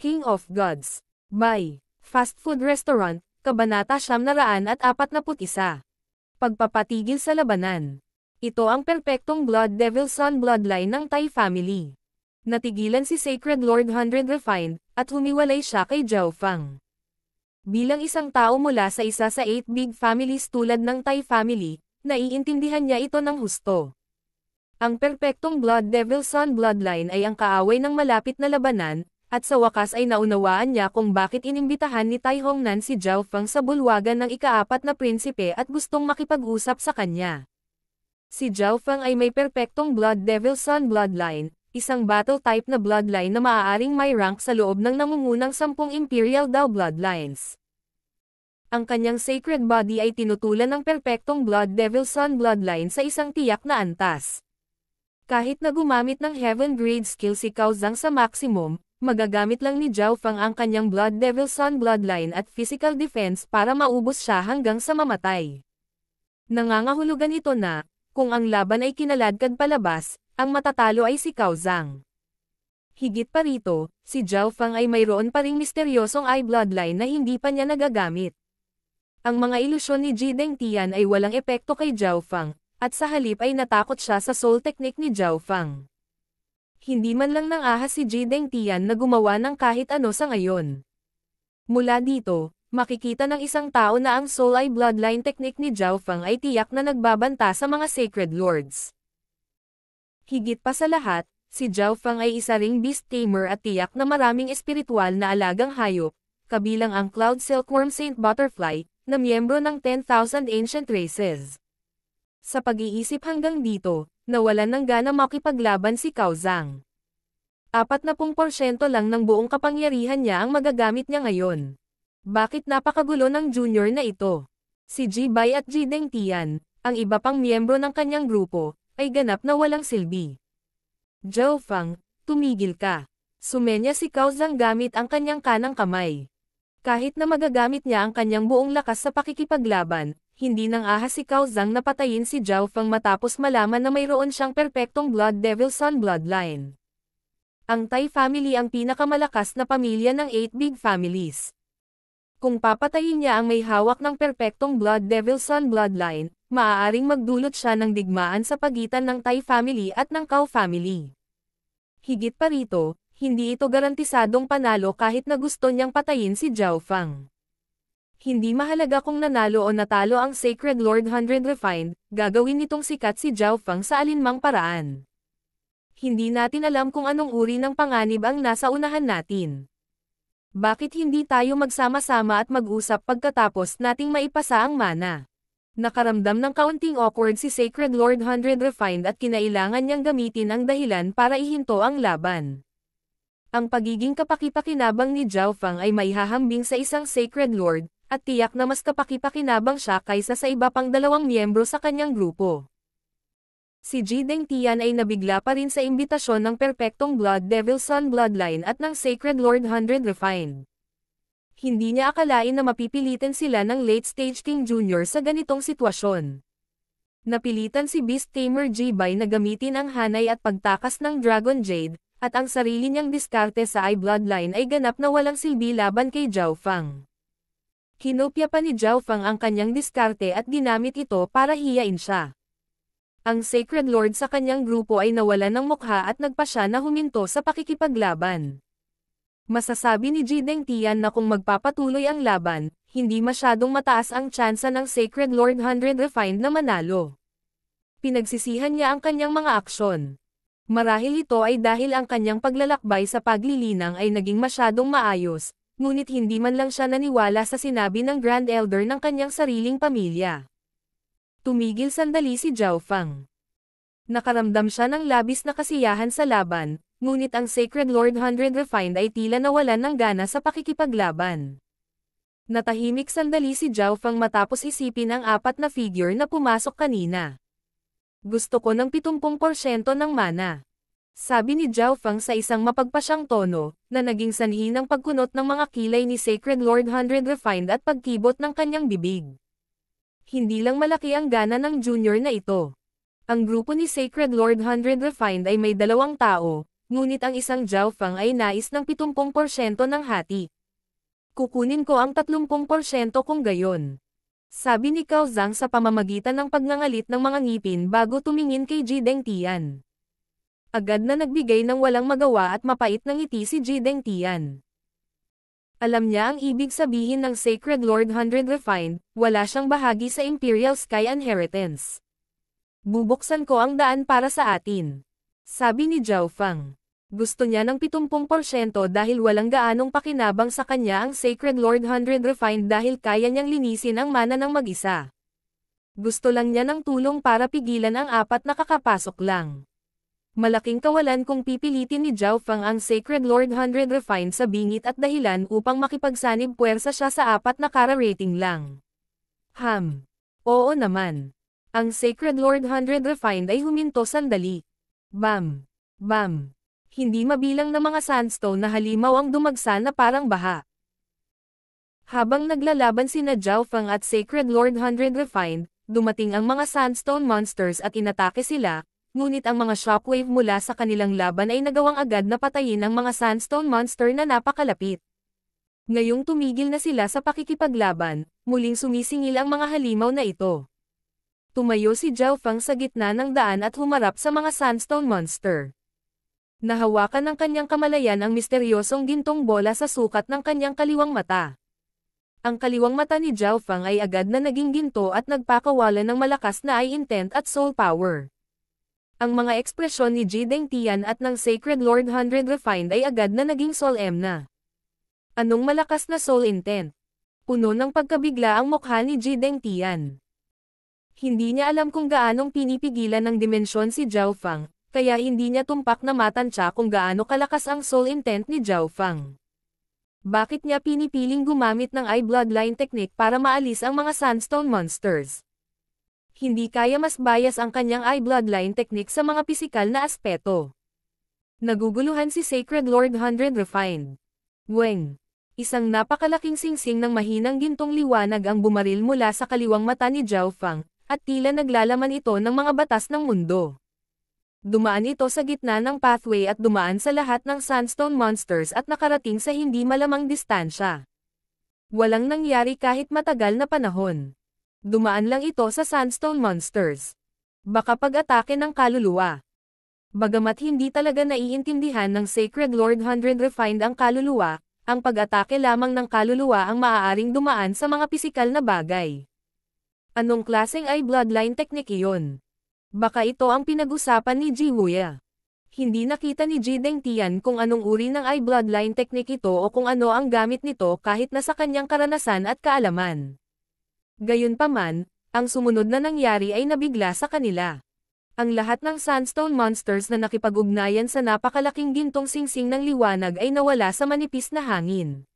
King of Gods. By Fast Food Restaurant, Kabanata 941. Pagpapatigil sa labanan. Ito ang perpektong Blood Devil Son bloodline ng Tai family. Natigilan si Sacred Lord 100 Refined, at humiwalay siya kay Zhao Fang. Bilang isang tao mula sa isa sa 8 big families tulad ng Tai family, naiintindihan niya ito ng husto. Ang perpektong Blood Devil Son bloodline ay ang kaaway ng malapit na labanan, at sa wakas ay naunawaan niya kung bakit inimbitahan ni Tai Hongnan si Zhao Fang sa bulwagan ng ika-4 na prinsipe at gustong makipag-usap sa kanya. Si Zhao Fang ay may perpektong Blood Devil Son bloodline, isang battle type na bloodline na maaaring may rank sa loob ng nangungunang 10 Imperial Dao bloodlines. Ang kanyang sacred body ay tinutulan ng perpektong Blood Devil Son bloodline sa isang tiyak na antas. Kahit na gumamit ng Heaven Grade skill si Cao Zhang sa maximum, magagamit lang ni Zhao Fang ang kanyang Blood Devil Son bloodline at physical defense para maubos siya hanggang sa mamatay. Nangangahulugan ito na, kung ang laban ay kinaladkad palabas, ang matatalo ay si Cao Zhang. Higit pa rito, si Zhao Fang ay mayroon pa ring misteryosong eye bloodline na hindi pa niya nagagamit. Ang mga ilusyon ni Ji Dengtian ay walang epekto kay Zhao Fang, at sa halip ay natakot siya sa soul technique ni Zhao Fang. Hindi man lang nang-ahas si Ji Dengtian na gumawa ng kahit ano sa ngayon. Mula dito, makikita ng isang tao na ang soul eye bloodline technique ni Zhao Fang ay tiyak na nagbabanta sa mga sacred lords. Higit pa sa lahat, si Zhao Fang ay isa ring beast tamer at tiyak na maraming espiritual na alagang hayop, kabilang ang Cloud Silkworm Saint Butterfly, na miyembro ng 10,000 Ancient Races. Sa pag-iisip hanggang dito, nawalan ng gana makipaglaban si Cao Zhang. 40% lang ng buong kapangyarihan niya ang magagamit niya ngayon. Bakit napakagulo ng junior na ito? Si Ji Bai at Ji Dengtian, ang iba pang miyembro ng kanyang grupo, ay ganap na walang silbi. Zhao Fang, tumigil ka. Sumenya si Cao Zhang gamit ang kanyang kanang kamay. Kahit na magagamit niya ang kanyang buong lakas sa pakikipaglaban, hindi nang ahas si Cao Zhang na patayin si Zhao Fang matapos malaman na mayroon siyang perpektong Blood Devil Son bloodline. Ang Tai family ang pinakamalakas na pamilya ng 8 big families. Kung papatayin niya ang may hawak ng perpektong Blood Devil Son bloodline, maaaring magdulot siya ng digmaan sa pagitan ng Tai family at ng Cao family. Higit pa rito, hindi ito garantisadong panalo kahit na gusto niyang patayin si Zhao Fang. Hindi mahalaga kung nanalo o natalo ang Sacred Lord 100 Refined, gagawin nitong sikat si Zhao Fang sa alinmang paraan. Hindi natin alam kung anong uri ng panganib ang nasa unahan natin. Bakit hindi tayo magsama-sama at mag-usap pagkatapos nating maipasa ang mana? Nakaramdam ng kaunting awkward si Sacred Lord 100 Refined at kinailangan niyang gamitin ang dahilan para ihinto ang laban. Ang pagiging kapakipakinabang ni Zhao Fang ay maihahambing sa isang Sacred Lord, at tiyak na mas kapakipakinabang siya kaysa sa iba pang 2 miyembro sa kanyang grupo. Si Ji Dengtian ay nabigla pa rin sa imbitasyon ng perpektong Blood Devil Son bloodline at ng Sacred Lord 100 Refined. Hindi niya akalain na mapipilitan sila ng Late Stage King Jr. sa ganitong sitwasyon. Napilitan si Beast Tamer Ji Bai na gamitin ang hanay at pagtakas ng Dragon Jade, at ang sarili niyang diskarte sa eye bloodline ay ganap na walang silbi laban kay Zhao Fang. Kinopya pa ni Zhao Fang ang kanyang diskarte at ginamit ito para hiyain siya. Ang Sacred Lord sa kanyang grupo ay nawalan ng mukha at nagpa siya na huminto sa pakikipaglaban. Masasabi ni Ji Dengtian na kung magpapatuloy ang laban, hindi masyadong mataas ang tsansa ng Sacred Lord 100 Refined na manalo. Pinagsisihan niya ang kanyang mga aksyon. Marahil ito ay dahil ang kanyang paglalakbay sa paglilinang ay naging masyadong maayos, ngunit hindi man lang siya naniwala sa sinabi ng Grand Elder ng kanyang sariling pamilya. Tumigil sandali si Zhao Fang. Nakaramdam siya ng labis na kasiyahan sa laban, ngunit ang Sacred Lord 100 Refined ay tila nawalan ng gana sa pakikipaglaban. Natahimik sandali si Zhao Fang matapos isipin ang 4 na figure na pumasok kanina. Gusto ko ng 70% ng mana. Sabi ni Zhao Fang sa isang mapagpasyang tono, na naging sanhi ng pagkunot ng mga kilay ni Sacred Lord 100 Refined at pagkibot ng kanyang bibig. Hindi lang malaki ang gana ng junior na ito. Ang grupo ni Sacred Lord 100 Refined ay may 2 tao, ngunit ang isang Jiaofeng ay nais ng 70% ng hati. Kukunin ko ang 30% kung gayon. Sabi ni Cao Zhang sa pamamagitan ng pagngangalit ng mga ngipin bago tumingin kay Ji Dengtian. Agad na nagbigay ng walang magawa at mapait na ngiti si Ji Dengtian. Alam niya ang ibig sabihin ng Sacred Lord 100 Refined, wala siyang bahagi sa Imperial Sky Inheritance. Bubuksan ko ang daan para sa atin. Sabi ni Jiaofeng. Gusto niya ng 70% dahil walang gaanong pakinabang sa kanya ang Sacred Lord 100 Refined dahil kaya niyang linisin ang mana ng mag-isa. Gusto lang niya ng tulong para pigilan ang 4 na kakapasok lang. Malaking kawalan kung pipilitin ni Jiaofeng ang Sacred Lord 100 Refined sa bingit at dahilan upang makipagsanib puwersa siya sa 4 na kara-rating lang. Oo naman. Ang Sacred Lord 100 Refined ay huminto sandali. Bam! Bam! Hindi mabilang na mga sandstone na halimaw ang dumagsa na parang baha. Habang naglalaban sina Jiaofeng at Sacred Lord 100 Refined, dumating ang mga sandstone monsters at inatake sila, ngunit ang mga shockwave mula sa kanilang laban ay nagawang agad na patayin ang mga sandstone monster na napakalapit. Ngayong tumigil na sila sa pakikipaglaban, muling sumisingil ang mga halimaw na ito. Tumayo si Jiaofeng sa gitna ng daan at humarap sa mga sandstone monster. Nahawakan ng kanyang kamalayan ang misteryosong gintong bola sa sukat ng kanyang kaliwang mata. Ang kaliwang mata ni Jiaofeng ay agad na naging ginto at nagpakawalan ng malakas na eye intent at soul power. Ang mga ekspresyon ni Ji Dengtian at ng Sacred Lord 100 Refined ay agad na naging solemn na. Anong malakas na soul intent? Puno ng pagkabigla ang mukha ni Ji Dengtian. Hindi niya alam kung gaanong pinipigilan ng dimensyon si Jiaofeng, kaya hindi niya tumpak na matansya kung gaano kalakas ang soul intent ni Jiaofeng. Bakit niya pinipiling gumamit ng eye bloodline technique para maalis ang mga sandstone monsters? Hindi kaya mas bias ang kanyang eye bloodline technique sa mga pisikal na aspeto. Naguguluhan si Sacred Lord 100 Refined. Weng! Isang napakalaking singsing ng mahinang gintong liwanag ang bumaril mula sa kaliwang mata ni Jiaofeng, at tila naglalaman ito ng mga batas ng mundo. Dumaan ito sa gitna ng pathway at dumaan sa lahat ng sandstone monsters at nakarating sa hindi malamang distansya. Walang nangyari kahit matagal na panahon. Dumaan lang ito sa sandstone monsters. Baka pag-atake ng kaluluwa. Bagamat hindi talaga naiintindihan ng Sacred Lord 100 Refined ang kaluluwa, ang pag-atake lamang ng kaluluwa ang maaaring dumaan sa mga pisikal na bagay. Anong klaseng eye bloodline technique iyon? Baka ito ang pinag-usapan ni Ji Wuya. Hindi nakita ni Ji Dengtian kung anong uri ng eye bloodline technique ito o kung ano ang gamit nito kahit na sa kanyang karanasan at kaalaman. Gayunpaman, ang sumunod na nangyari ay nabigla sa kanila. Ang lahat ng sandstone monsters na nakipag-ugnayan sa napakalaking gintong singsing ng liwanag ay nawala sa manipis na hangin.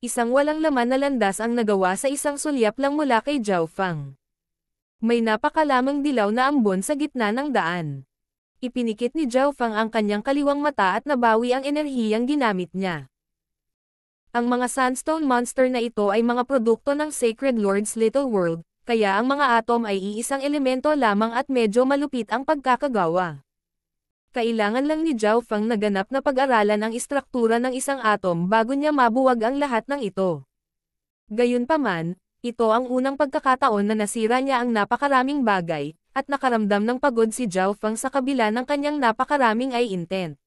Isang walang laman na landas ang nagawa sa isang sulyap lang mula kay Jiaofeng. May napakalamang dilaw na ambon sa gitna ng daan. Ipinikit ni Jiaofeng ang kanyang kaliwang mata at nabawi ang enerhiyang ginamit niya. Ang mga sandstone monster na ito ay mga produkto ng Sacred Lord's Little World, kaya ang mga atom ay iisang elemento lamang at medyo malupit ang pagkakagawa. Kailangan lang ni Jiaofeng na ganap na pag-aralan ang istruktura ng isang atom bago niya mabuwag ang lahat ng ito. Gayunpaman, ito ang unang pagkakataon na nasira niya ang napakaraming bagay, at nakaramdam ng pagod si Jiaofeng sa kabila ng kanyang napakaraming eye intent.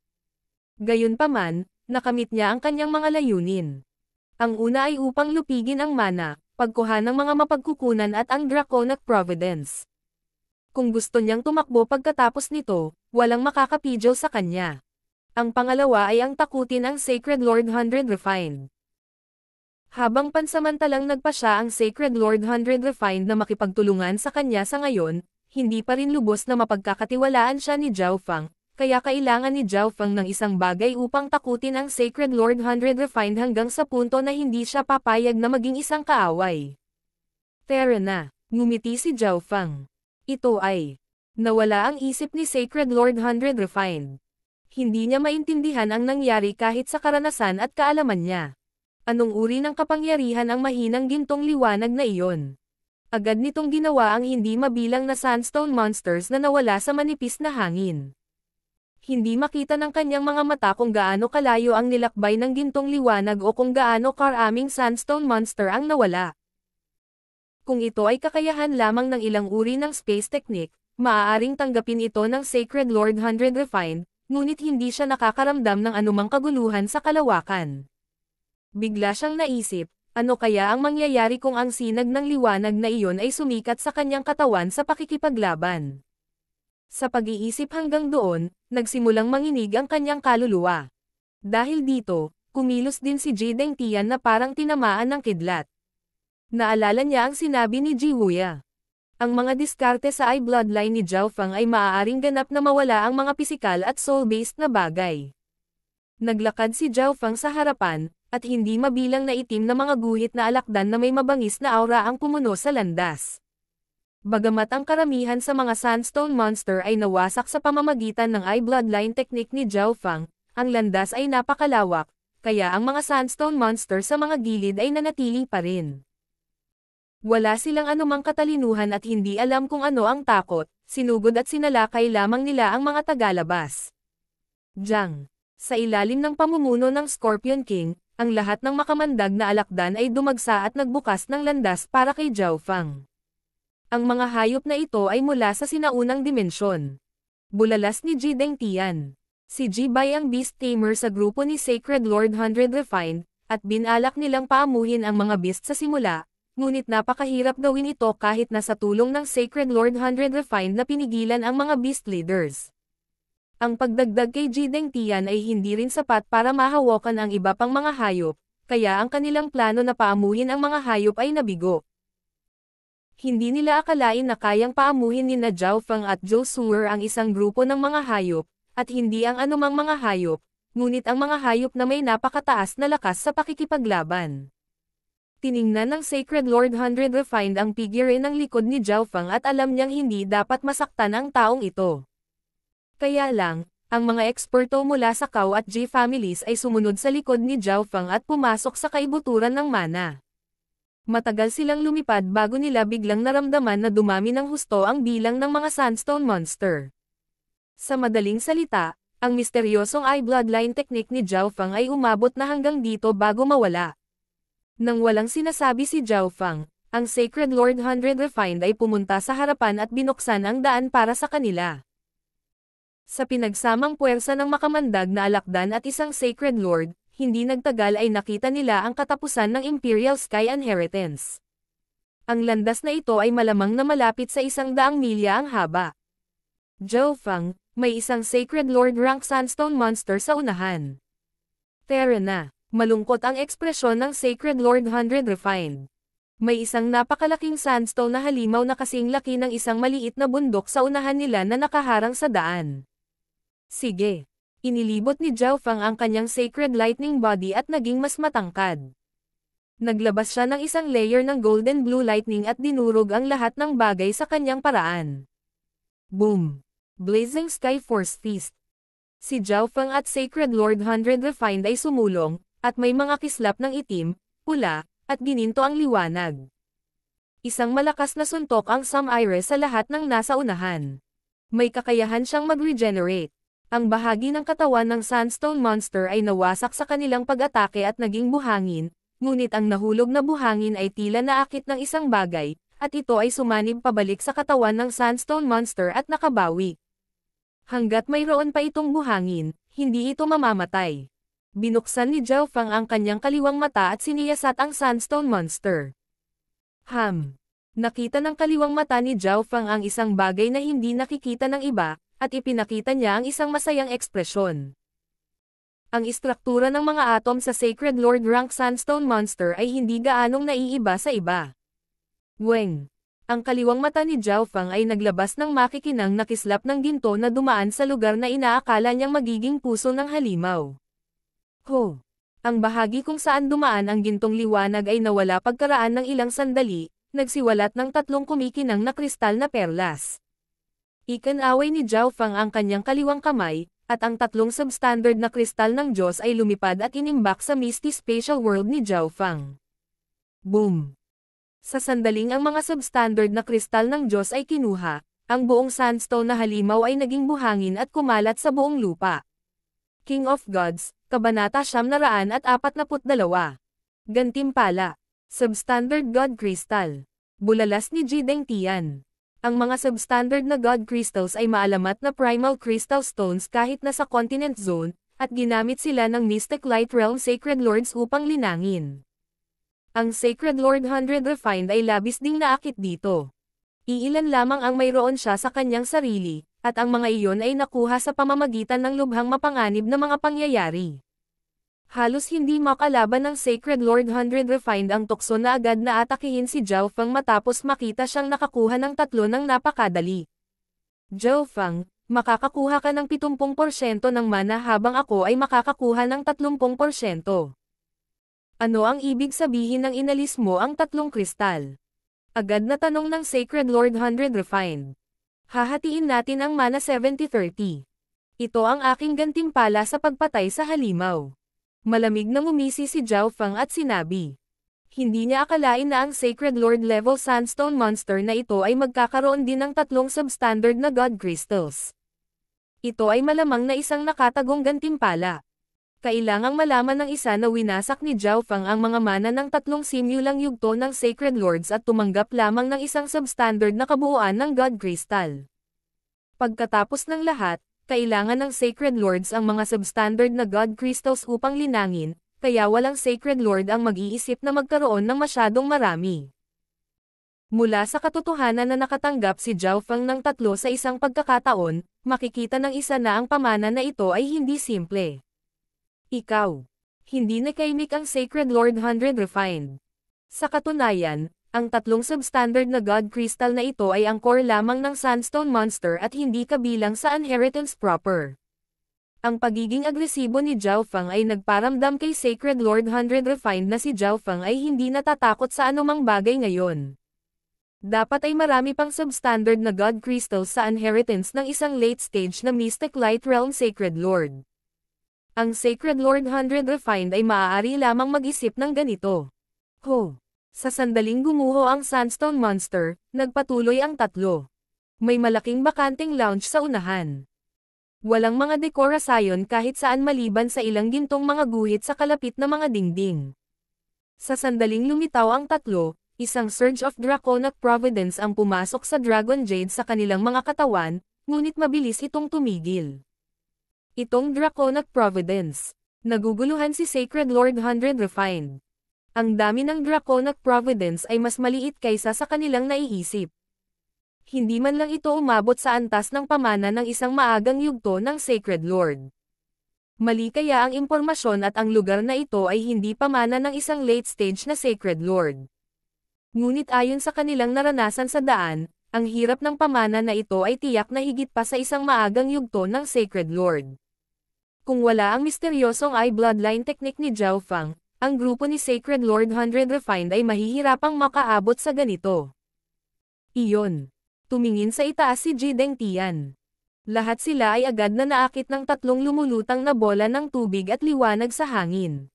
Gayunpaman, nakamit niya ang kanyang mga layunin. Ang una ay upang lupigin ang mana, pagkuha ng mga mapagkukunan at ang Draconic Providence. Kung gusto niyang tumakbo pagkatapos nito, walang makakapigil sa kanya. Ang pangalawa ay ang takutin ang Sacred Lord 100 Refined. Habang pansamantalang nagpasya ang Sacred Lord 100 Refined na makipagtulungan sa kanya sa ngayon, hindi pa rin lubos na mapagkakatiwalaan siya ni Jiaofeng, kaya kailangan ni Jiaofeng ng isang bagay upang takutin ang Sacred Lord 100 Refined hanggang sa punto na hindi siya papayag na maging isang kaaway. Tara na, ngumiti si Jiaofeng. Ito ay, nawala ang isip ni Sacred Lord 100 Refined. Hindi niya maintindihan ang nangyari kahit sa karanasan at kaalaman niya. Anong uri ng kapangyarihan ang mahinang gintong liwanag na iyon? Agad nitong ginawa ang hindi mabilang na sandstone monsters na nawala sa manipis na hangin. hindi makita ng kanyang mga mata kung gaano kalayo ang nilakbay ng gintong liwanag o kung gaano karaming sandstone monster ang nawala. Kung ito ay kakayahan lamang ng ilang uri ng space technique, maaaring tanggapin ito ng Sacred Lord 100 Refined, ngunit hindi siya nakakaramdam ng anumang kaguluhan sa kalawakan. Bigla siyang naisip, ano kaya ang mangyayari kung ang sinag ng liwanag na iyon ay sumikat sa kanyang katawan sa pakikipaglaban? Sa pag-iisip hanggang doon, nagsimulang manginig ang kanyang kaluluwa. Dahil dito, kumilos din si Ji Dengtian na parang tinamaan ng kidlat. Naalala niya ang sinabi ni Ji Wuya. Ang mga diskarte sa bloodline ni Zhao Feng ay maaaring ganap na mawala ang mga pisikal at soul-based na bagay. Naglakad si Zhao Feng sa harapan, at hindi mabilang na itim na mga guhit na alakdan na may mabangis na aura ang pumuno sa landas. Bagamat ang karamihan sa mga sandstone monster ay nawasak sa pamamagitan ng bloodline technique ni Zhao Feng, ang landas ay napakalawak, kaya ang mga sandstone monster sa mga gilid ay nanatili pa rin. Wala silang anumang katalinuhan at hindi alam kung ano ang takot, sinugod at sinalakay lamang nila ang mga tagalabas. Jiang. Sa ilalim ng pamumuno ng Scorpion King, ang lahat ng makamandag na alakdan ay dumagsa at nagbukas ng landas para kay Zhao Feng. Ang mga hayop na ito ay mula sa sinaunang dimensyon. Bulalas ni Ji Dengtian. Si Ji Bai ang beast tamer sa grupo ni Sacred Lord 100 Refined, at binalak nilang paamuhin ang mga beast sa simula, ngunit napakahirap gawin ito kahit na sa tulong ng Sacred Lord 100 Refined na pinigilan ang mga beast leaders. Ang pagdagdag kay Ji Dengtian ay hindi rin sapat para mahawakan ang iba pang mga hayop, kaya ang kanilang plano na paamuhin ang mga hayop ay nabigo. Hindi nila akalain na kayang paamuhin ni Zhao Feng at Zhou Suer ang isang grupo ng mga hayop, at hindi ang anumang mga hayop, ngunit ang mga hayop na may napakataas na lakas sa pakikipaglaban. Tiningnan ng Sacred Lord 100 Refined ang figure ng likod ni Zhao Feng at alam niyang hindi dapat masaktan ang taong ito. Kaya lang, ang mga eksperto mula sa Cao at Ji families ay sumunod sa likod ni Zhao Feng at pumasok sa kaibuturan ng mana. Matagal silang lumipad bago nila biglang naramdaman na dumami ng husto ang bilang ng mga sandstone monster. Sa madaling salita, ang misteryosong bloodline technique ni Zhao Feng ay umabot na hanggang dito bago mawala. Nang walang sinasabi si Zhao Feng, ang Sacred Lord 100 Refined ay pumunta sa harapan at binuksan ang daan para sa kanila. Sa pinagsamang puwersa ng makamandag na alakdan at isang Sacred Lord, hindi nagtagal ay nakita nila ang katapusan ng Imperial Sky Inheritance. Ang landas na ito ay malamang na malapit sa 100 milya ang haba. Zhao Feng, may isang Sacred Lord rank sandstone monster sa unahan. Tara na, malungkot ang ekspresyon ng Sacred Lord 100 Refined. May isang napakalaking sandstone na halimaw na kasing laki ng isang maliit na bundok sa unahan nila na nakaharang sa daan. Sige. Inilibot ni Zhao Feng ang kanyang Sacred Lightning Body at naging mas matangkad. Naglabas siya ng isang layer ng golden blue lightning at dinurog ang lahat ng bagay sa kanyang paraan. Boom! Blazing Sky Force Feast. Si Zhao Feng at Sacred Lord 100 Refined ay sumulong, at may mga kislap ng itim, pula, at gininto ang liwanag. Isang malakas na suntok ang Sam Iris sa lahat ng nasa unahan. May kakayahan siyang mag-regenerate. Ang bahagi ng katawan ng sandstone monster ay nawasak sa kanilang pag-atake at naging buhangin, ngunit ang nahulog na buhangin ay tila naakit ng isang bagay, at ito ay sumanib pabalik sa katawan ng sandstone monster at nakabawi. Hanggat mayroon pa itong buhangin, hindi ito mamamatay. Binuksan ni Zhao Feng ang kanyang kaliwang mata at siniyasat ang sandstone monster. Nakita ng kaliwang mata ni Zhao Feng ang isang bagay na hindi nakikita ng iba, at ipinakita niya ang isang masayang ekspresyon. Ang istruktura ng mga atom sa Sacred Lord rank sandstone monster ay hindi gaanong naiiba sa iba. Weng! Ang kaliwang mata ni Zhao Feng ay naglabas ng makikinang na kislap ng ginto na dumaan sa lugar na inaakala niyang magiging puso ng halimaw. Ho! Ang bahagi kung saan dumaan ang gintong liwanag ay nawala pagkaraan ng ilang sandali, nagsiwalat ng 3 kumikinang na kristal na perlas. Ikinaway ni Zhao Feng ang kanyang kaliwang kamay, at ang 3 substandard na kristal ng Diyos ay lumipad at inimbak sa misty spatial world ni Zhao Feng. Boom! Sa sandaling ang mga substandard na kristal ng Diyos ay kinuha, ang buong sandstone na halimaw ay naging buhangin at kumalat sa buong lupa. King of Gods, Kabanata 942. Gantimpala. Substandard God Crystal. Bulalas ni Ji Dengtian. Ang mga substandard na God Crystals ay maalamat na primal crystal stones kahit nasa continent zone, at ginamit sila ng Mystic Light Realm Sacred Lords upang linangin. Ang Sacred Lord 100 Refined ay labis ding naakit dito. Iilan lamang ang mayroon siya sa kanyang sarili, at ang mga iyon ay nakuha sa pamamagitan ng lubhang mapanganib na mga pangyayari. Halos hindi makalaban ng Sacred Lord 100 Refined ang tukso na agad na atakihin si Zhao Feng matapos makita siyang nakakuha ng 3 ng napakadali. Zhao Feng, makakakuha ka ng 70% ng mana habang ako ay makakakuha ng 30%. Ano ang ibig sabihin ng inalis mo ang 3 kristal? Agad na tanong ng Sacred Lord 100 Refined. Hahatiin natin ang mana 70-30. Ito ang aking gantimpala sa pagpatay sa halimaw. Malamig na ngumisi si Zhao Feng at sinabi. Hindi niya akalain na ang Sacred Lord level sandstone monster na ito ay magkakaroon din ng 3 substandard na God Crystals. Ito ay malamang na isang nakatagong gantimpala. Kailangang malaman ng isa na winasak ni Zhao Feng ang mga mana ng 3 simulang yugto ng Sacred Lords at tumanggap lamang ng isang substandard na kabuuan ng God Crystal. Pagkatapos ng lahat, kailangan ng Sacred Lords ang mga substandard na God Crystals upang linangin, kaya walang Sacred Lord ang mag-iisip na magkaroon ng masyadong marami. Mula sa katotohanan na nakatanggap si Zhao Feng ng 3 sa isang pagkakataon, makikita ng isa na ang pamana na ito ay hindi simple. Ikaw. Hindi nakaimik ang Sacred Lord 100 Refined. Sa katunayan, ang 3 substandard na God Crystal na ito ay ang core lamang ng Sandstone Monster at hindi kabilang sa inheritance proper. Ang pagiging agresibo ni Zhao Feng ay nagparamdam kay Sacred Lord 100 Refined na si Zhao Feng ay hindi natatakot sa anumang bagay ngayon. Dapat ay marami pang substandard na God Crystals sa inheritance ng isang late stage na Mystic Light Realm Sacred Lord. Ang Sacred Lord 100 Refined ay maaari lamang mag-isip ng ganito. Sa sandaling gumuho ang Sandstone Monster, nagpatuloy ang 3. May malaking bakanting lounge sa unahan. Walang mga dekorasyon kahit saan maliban sa ilang gintong mga guhit sa kalapit na mga dingding. Sa sandaling lumitaw ang 3, isang surge of Draconic Providence ang pumasok sa Dragon Jade sa kanilang mga katawan, ngunit mabilis itong tumigil. Itong Draconic Providence. Naguguluhan si Sacred Lord 100 Refined. Ang dami ng Draconic Providence ay mas maliit kaysa sa kanilang naiisip. Hindi man lang ito umabot sa antas ng pamana ng isang maagang yugto ng Sacred Lord. Mali kaya ang impormasyon at ang lugar na ito ay hindi pamana ng isang late stage na Sacred Lord. Ngunit ayon sa kanilang naranasan sa daan, ang hirap ng pamana na ito ay tiyak na higit pa sa isang maagang yugto ng Sacred Lord. Kung wala ang misteryosong eye bloodline technique ni Zhao Feng, ang grupo ni Sacred Lord 100 Refined ay mahihirapang makaabot sa ganito. Iyon. Tumingin sa itaas si Ji Dengtian. Lahat sila ay agad na naakit ng 3 lumulutang na bola ng tubig at liwanag sa hangin.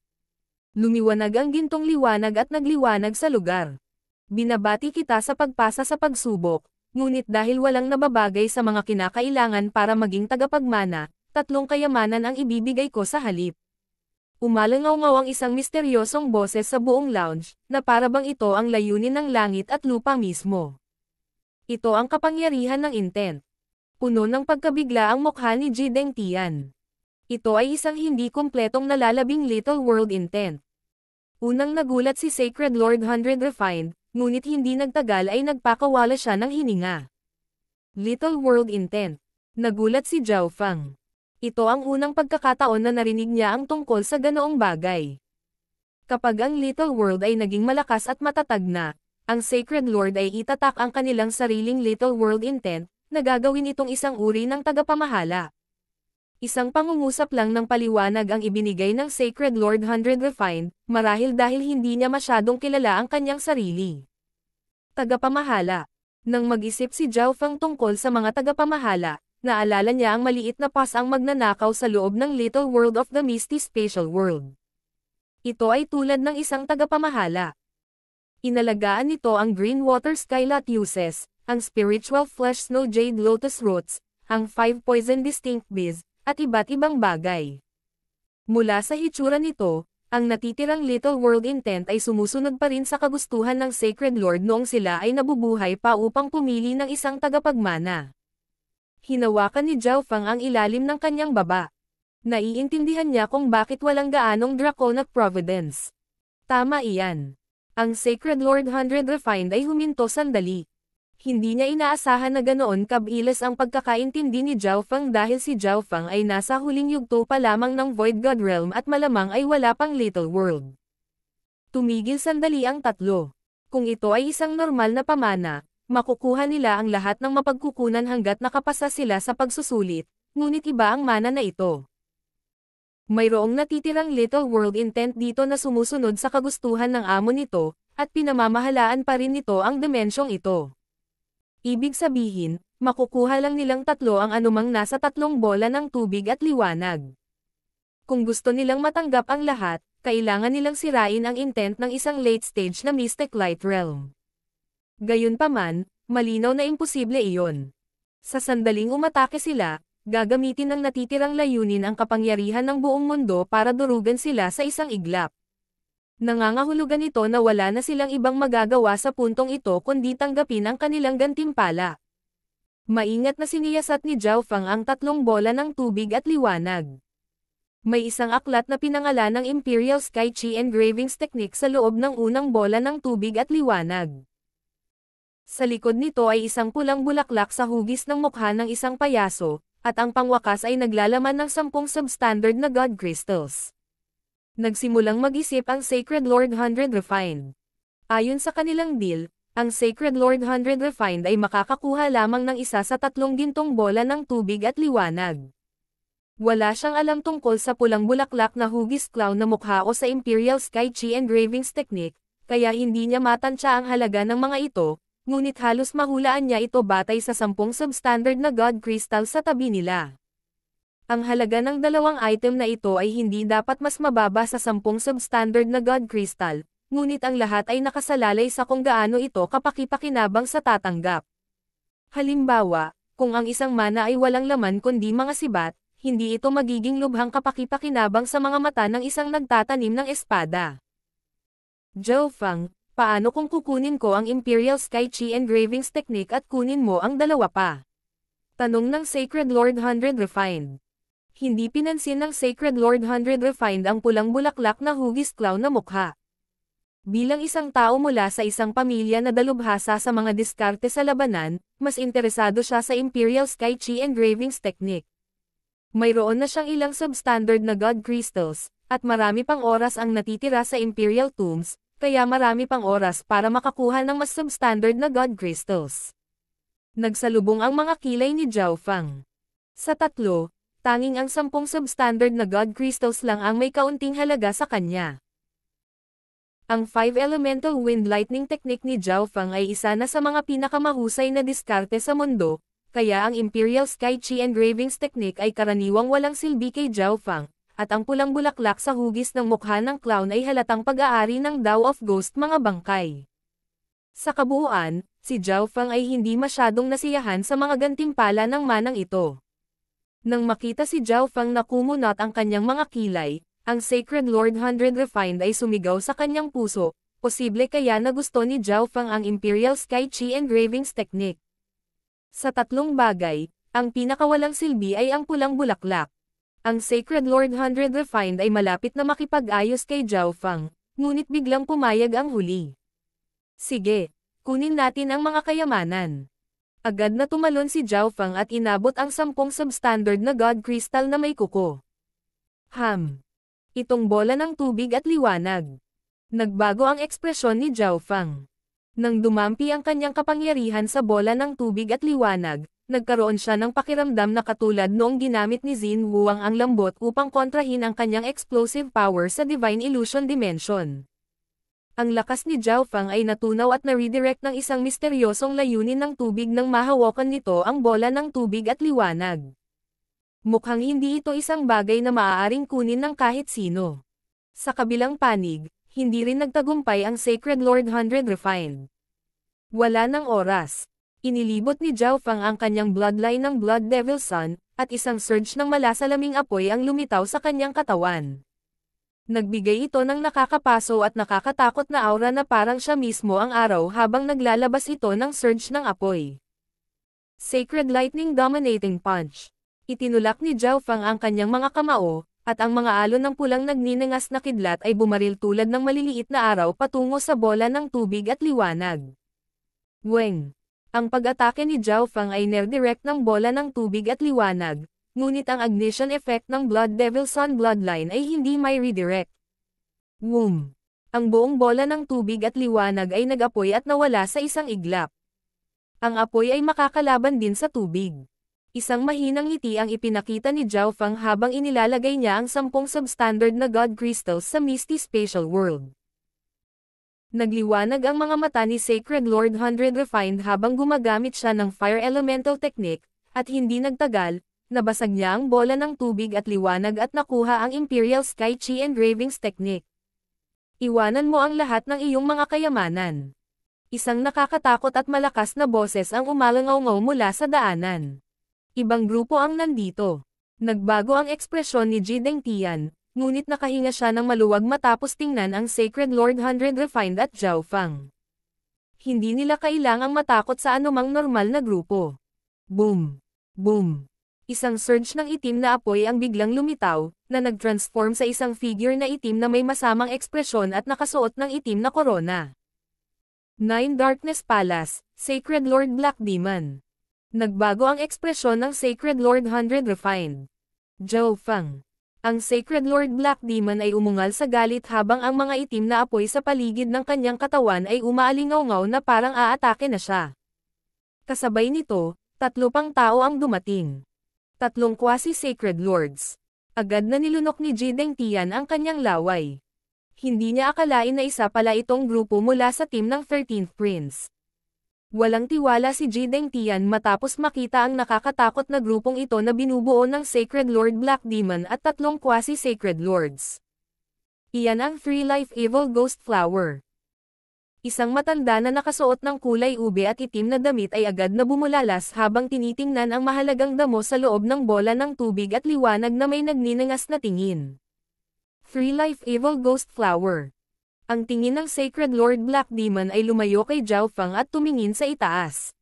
Lumiwanag ang gintong liwanag at nagliwanag sa lugar. Binabati kita sa pagpasa sa pagsubok, ngunit dahil walang nababagay sa mga kinakailangan para maging tagapagmana, 3 kayamanan ang ibibigay ko sa halip. Umalangaw-ngaw ang isang misteryosong boses sa buong lounge, na parabang ito ang layunin ng langit at lupa mismo. Ito ang kapangyarihan ng intent. Puno ng pagkabigla ang mukha ni Ji Dengtian. Ito ay isang hindi kumpletong nalalabing Little World intent. Unang nagulat si Sacred Lord 100 Refined, ngunit hindi nagtagal ay nagpakawala siya ng hininga. Little World intent. Nagulat si Zhao Feng. Ito ang unang pagkakataon na narinig niya ang tungkol sa ganoong bagay. Kapag ang Little World ay naging malakas at matatag na, ang Sacred Lord ay itatak ang kanilang sariling Little World intent, na gagawin itong isang uri ng tagapamahala. Isang pangungusap lang ng paliwanag ang ibinigay ng Sacred Lord 100 Refined, marahil dahil hindi niya masyadong kilala ang kanyang sarili. Tagapamahala. Nang mag-isip si Zhao Feng tungkol sa mga tagapamahala, naalala niya ang maliit na pas ang magnanakaw sa loob ng Little World of the Misty Spatial World. Ito ay tulad ng isang tagapamahala. Inalagaan nito ang Green Water Skylot uses, ang spiritual flesh snow jade lotus roots, ang 5 poison distinct bees, at iba't ibang bagay. Mula sa hitsura nito, ang natitirang Little World Intent ay sumusunod pa rin sa kagustuhan ng Sacred Lord noong sila ay nabubuhay pa upang pumili ng isang tagapagmana. Hinawakan ni Zhao Fang ang ilalim ng kanyang baba. Naiintindihan niya kung bakit walang gaanong draconic providence. Tama iyan. Ang Sacred Lord 100 Refined ay huminto sandali. Hindi niya inaasahan na ganoon kabilis ang pagkakaintindi ni Zhao Fang dahil si Zhao Fang ay nasa huling yugto pa lamang ng Void God Realm at malamang ay wala pang Little World. Tumigil sandali ang tatlo. Kung ito ay isang normal na pamana, makukuha nila ang lahat ng mapagkukunan hanggat nakapasa sila sa pagsusulit, ngunit iba ang mana na ito. Mayroong natitirang Little World Intent dito na sumusunod sa kagustuhan ng amo nito, at pinamamahalaan pa rin nito ang dimensyong ito. Ibig sabihin, makukuha lang nilang tatlo ang anumang nasa tatlong bola ng tubig at liwanag. Kung gusto nilang matanggap ang lahat, kailangan nilang sirain ang intent ng isang late stage na Mystic Light Realm. Gayunpaman, malinaw na imposible iyon. Sa sandaling umatake sila, gagamitin ng natitirang layunin ang kapangyarihan ng buong mundo para durugan sila sa isang iglap. Nangangahulugan ito na wala na silang ibang magagawa sa puntong ito kundi tanggapin ang kanilang gantimpala. Maingat na siniyasat ni Zhao Fang ang tatlong bola ng tubig at liwanag. May isang aklat na pinangalan ng Imperial Sky Chi Engravings Technique sa loob ng unang bola ng tubig at liwanag. Sa likod nito ay isang pulang bulaklak sa hugis ng mukha ng isang payaso, at ang pangwakas ay naglalaman ng 10 substandard na God Crystals. Nagsimulang mag-isip ang Sacred Lord 100 Refined. Ayon sa kanilang deal, ang Sacred Lord 100 Refined ay makakakuha lamang ng isa sa tatlong gintong bola ng tubig at liwanag. Wala siyang alam tungkol sa pulang bulaklak na hugis clown na mukha o sa Imperial Sky Chi Engravings Technique, kaya hindi niya matansya ang halaga ng mga ito, ngunit halos mahulaan niya ito batay sa 10 substandard na God Crystal sa tabi nila. Ang halaga ng dalawang item na ito ay hindi dapat mas mababa sa 10 substandard na God Crystal, ngunit ang lahat ay nakasalalay sa kung gaano ito kapaki-pakinabang sa tatanggap. Halimbawa, kung ang isang mana ay walang laman kundi mga sibat, hindi ito magiging lubhang kapaki-pakinabang sa mga mata ng isang nagtatanim ng espada. Zhao Fang, paano kung kukunin ko ang Imperial Sky Chi Engravings Technique at kunin mo ang dalawa pa? Tanong ng Sacred Lord 100 Refined. Hindi pinansin ng Sacred Lord 100 Refined ang pulang bulaklak na hugis clown na mukha. Bilang isang tao mula sa isang pamilya na dalubhasa sa mga diskarte sa labanan, mas interesado siya sa Imperial Sky Chi Engravings Technique. Mayroon na siyang ilang substandard na God Crystals, at marami pang oras ang natitira sa Imperial Tombs, kaya marami pang oras para makakuha ng mas substandard na God Crystals. Nagsalubong ang mga kilay ni Zhao Fang. Sa tatlo, tanging ang 10 substandard na God Crystals lang ang may kaunting halaga sa kanya. Ang 5 Elemental Wind Lightning Technique ni Zhao Fang ay isa na sa mga pinakamahusay na diskarte sa mundo, kaya ang Imperial Sky Chi Engravings Technique ay karaniwang walang silbi kay Zhao Fang, at ang pulang bulaklak sa hugis ng mukha ng clown ay halatang pag-aari ng Tao of Ghost mga bangkay. Sa kabuuan, si Zhao Fang ay hindi masyadong nasiyahan sa mga gantimpala ng manang ito. Nang makita si Zhao Fang na kumunot ang kanyang mga kilay, ang Sacred Lord 100 Refined ay sumigaw sa kanyang puso, posible kaya na gusto ni Zhao Fang ang Imperial Sky Chi Engravings Technique. Sa tatlong bagay, ang pinakawalang silbi ay ang pulang bulaklak. Ang Sacred Lord 100 Refined ay malapit na makipag-ayos kay Zhao Fang, ngunit biglang pumayag ang huli. Sige, kunin natin ang mga kayamanan. Agad na tumalon si Zhao Fang at inabot ang 10 substandard na God Crystal na may kuko. Itong bola ng tubig at liwanag. Nagbago ang ekspresyon ni Zhao Fang. Nang dumampi ang kanyang kapangyarihan sa bola ng tubig at liwanag, nagkaroon siya ng pakiramdam na katulad noong ginamit ni Xin Wuang ang lambot upang kontrahin ang kanyang explosive power sa Divine Illusion Dimension. Ang lakas ni Zhao Fang ay natunaw at na-redirect ng isang misteryosong layunin ng tubig nang mahawakan nito ang bola ng tubig at liwanag. Mukhang hindi ito isang bagay na maaaring kunin ng kahit sino. Sa kabilang panig, hindi rin nagtagumpay ang Sacred Lord 100 Refined. Wala ng oras. Inilibot ni Zhao Fang ang kanyang bloodline ng Blood Devil Sun, at isang surge ng malasalaming apoy ang lumitaw sa kanyang katawan. Nagbigay ito ng nakakapaso at nakakatakot na aura na parang siya mismo ang araw habang naglalabas ito ng surge ng apoy. Sacred Lightning Dominating Punch. Itinulak ni Zhao Fang ang kanyang mga kamao, at ang mga alon ng pulang nagninangas na kidlat ay bumaril tulad ng maliliit na araw patungo sa bola ng tubig at liwanag. Weng! Ang pag-atake ni Zhao Fang ay near-direct ng bola ng tubig at liwanag, ngunit ang ignition effect ng Blood Devil Sun bloodline ay hindi may redirect. Boom! Ang buong bola ng tubig at liwanag ay nag-apoy at nawala sa isang iglap. Ang apoy ay makakalaban din sa tubig. Isang mahinang ngiti ang ipinakita ni Zhao Fang habang inilalagay niya ang 10 substandard na God Crystals sa Misty Spatial World. Nagliwanag ang mga mata ni Sacred Lord 100 Refined habang gumagamit siya ng Fire Elemental Technique, at hindi nagtagal, nabasag niya ang bola ng tubig at liwanag at nakuha ang Imperial Sky Chi Engravings Technique. Iwanan mo ang lahat ng iyong mga kayamanan. Isang nakakatakot at malakas na boses ang umalangaw-ngaw mula sa daanan. Ibang grupo ang nandito. Nagbago ang ekspresyon ni Ji Dengtian, ngunit nakahinga siya ng maluwag matapos tingnan ang Sacred Lord 100 Refined at Zhao Fang. Hindi nila kailangang matakot sa anumang normal na grupo. Boom! Boom! Isang surge ng itim na apoy ang biglang lumitaw, na nag-transform sa isang figure na itim na may masamang ekspresyon at nakasuot ng itim na korona. Nine Darkness Palace, Sacred Lord Black Demon. Nagbago ang ekspresyon ng Sacred Lord 100 Refined. Zhao Fang. Ang Sacred Lord Black Demon ay umungal sa galit habang ang mga itim na apoy sa paligid ng kanyang katawan ay umaalingaw-ngaw na parang aatake na siya. Kasabay nito, 3 pang tao ang dumating. 3 quasi-sacred lords. Agad na nilunok ni Ji Dengtian ang kanyang laway. Hindi niya akalain na isa pala itong grupo mula sa team ng 13th Prince. Walang tiwala si Ji Dengtian matapos makita ang nakakatakot na grupong ito na binubuo ng Sacred Lord Black Demon at 3 quasi-sacred lords. Iyan ang 3 Life Evil Ghost Flower. Isang matanda na nakasuot ng kulay ube at itim na damit ay agad na bumulalas habang tinitingnan ang mahalagang damo sa loob ng bola ng tubig at liwanag na may nagninangas na tingin. 3 Life Evil Ghost Flower. Ang tingin ng Sacred Lord Black Demon ay lumayo kay Zhao Fang at tumingin sa itaas.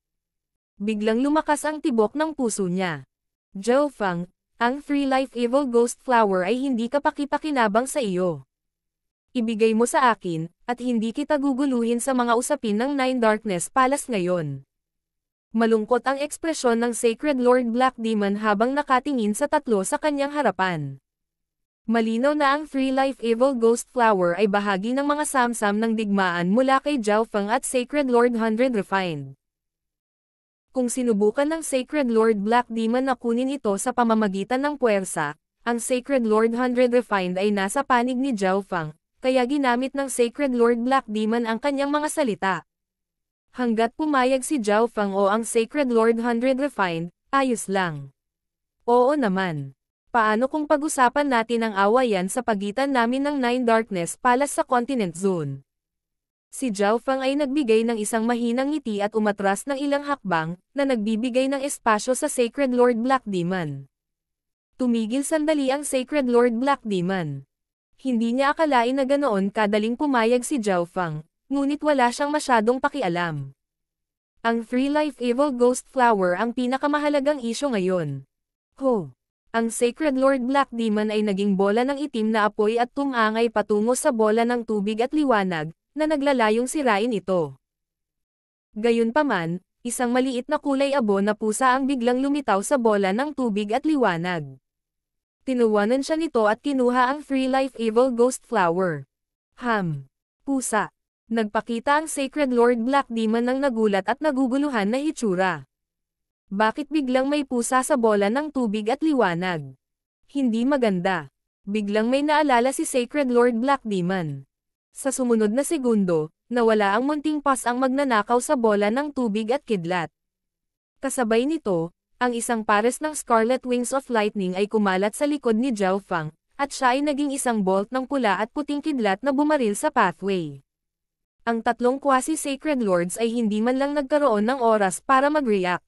Biglang lumakas ang tibok ng puso niya. Zhao Fang, ang 3 Life Evil Ghost Flower ay hindi kapaki-pakinabang sa iyo. Ibigay mo sa akin, at hindi kita guguluhin sa mga usapin ng Nine Darkness Palace ngayon. Malungkot ang ekspresyon ng Sacred Lord Black Demon habang nakatingin sa 3 sa kanyang harapan. Malinaw na ang 3 Life Evil Ghost Flower ay bahagi ng mga samsam ng digmaan mula kay Zhao Fang at Sacred Lord 100 Refined. Kung sinubukan ng Sacred Lord Black Demon na kunin ito sa pamamagitan ng puwersa, ang Sacred Lord 100 Refined ay nasa panig ni Zhao Fang, kaya ginamit ng Sacred Lord Black Demon ang kanyang mga salita. Hanggat pumayag si Zhao Fang o ang Sacred Lord 100 Refined, ayos lang. Oo naman. Paano kung pag-usapan natin ang awayan sa pagitan namin ng Nine Darkness Palace sa Continent Zone? Si Zhao Fang ay nagbigay ng isang mahinang ngiti at umatras ng ilang hakbang, na nagbibigay ng espasyo sa Sacred Lord Black Demon. Tumigil sandali ang Sacred Lord Black Demon. Hindi niya akalain na ganoon kadaling pumayag si Zhao Fang, ngunit wala siyang masyadong pakialam. Ang 3 Life Evil Ghost Flower ang pinakamahalagang isyu ngayon. Ho! Ang Sacred Lord Black Demon ay naging bola ng itim na apoy at tumangay patungo sa bola ng tubig at liwanag, na naglalayong sirain ito. Gayunpaman, isang maliit na kulay abo na pusa ang biglang lumitaw sa bola ng tubig at liwanag. Tinuwanan siya nito at kinuha ang 3 Life Evil Ghost Flower. Pusa. Nagpakita ang Sacred Lord Black Demon ng nagulat at naguguluhan na hitsura. Bakit biglang may pusa sa bola ng tubig at liwanag? Hindi maganda. Biglang may naalala si Sacred Lord Black Demon. Sa sumunod na segundo, nawala ang munting pas ang magnanakaw sa bola ng tubig at kidlat. Kasabay nito, ang isang pares ng Scarlet Wings of Lightning ay kumalat sa likod ni Zhao Fang, at siya ay naging isang bolt ng pula at puting kidlat na bumaril sa pathway. Ang tatlong quasi-sacred lords ay hindi man lang nagkaroon ng oras para mag-react.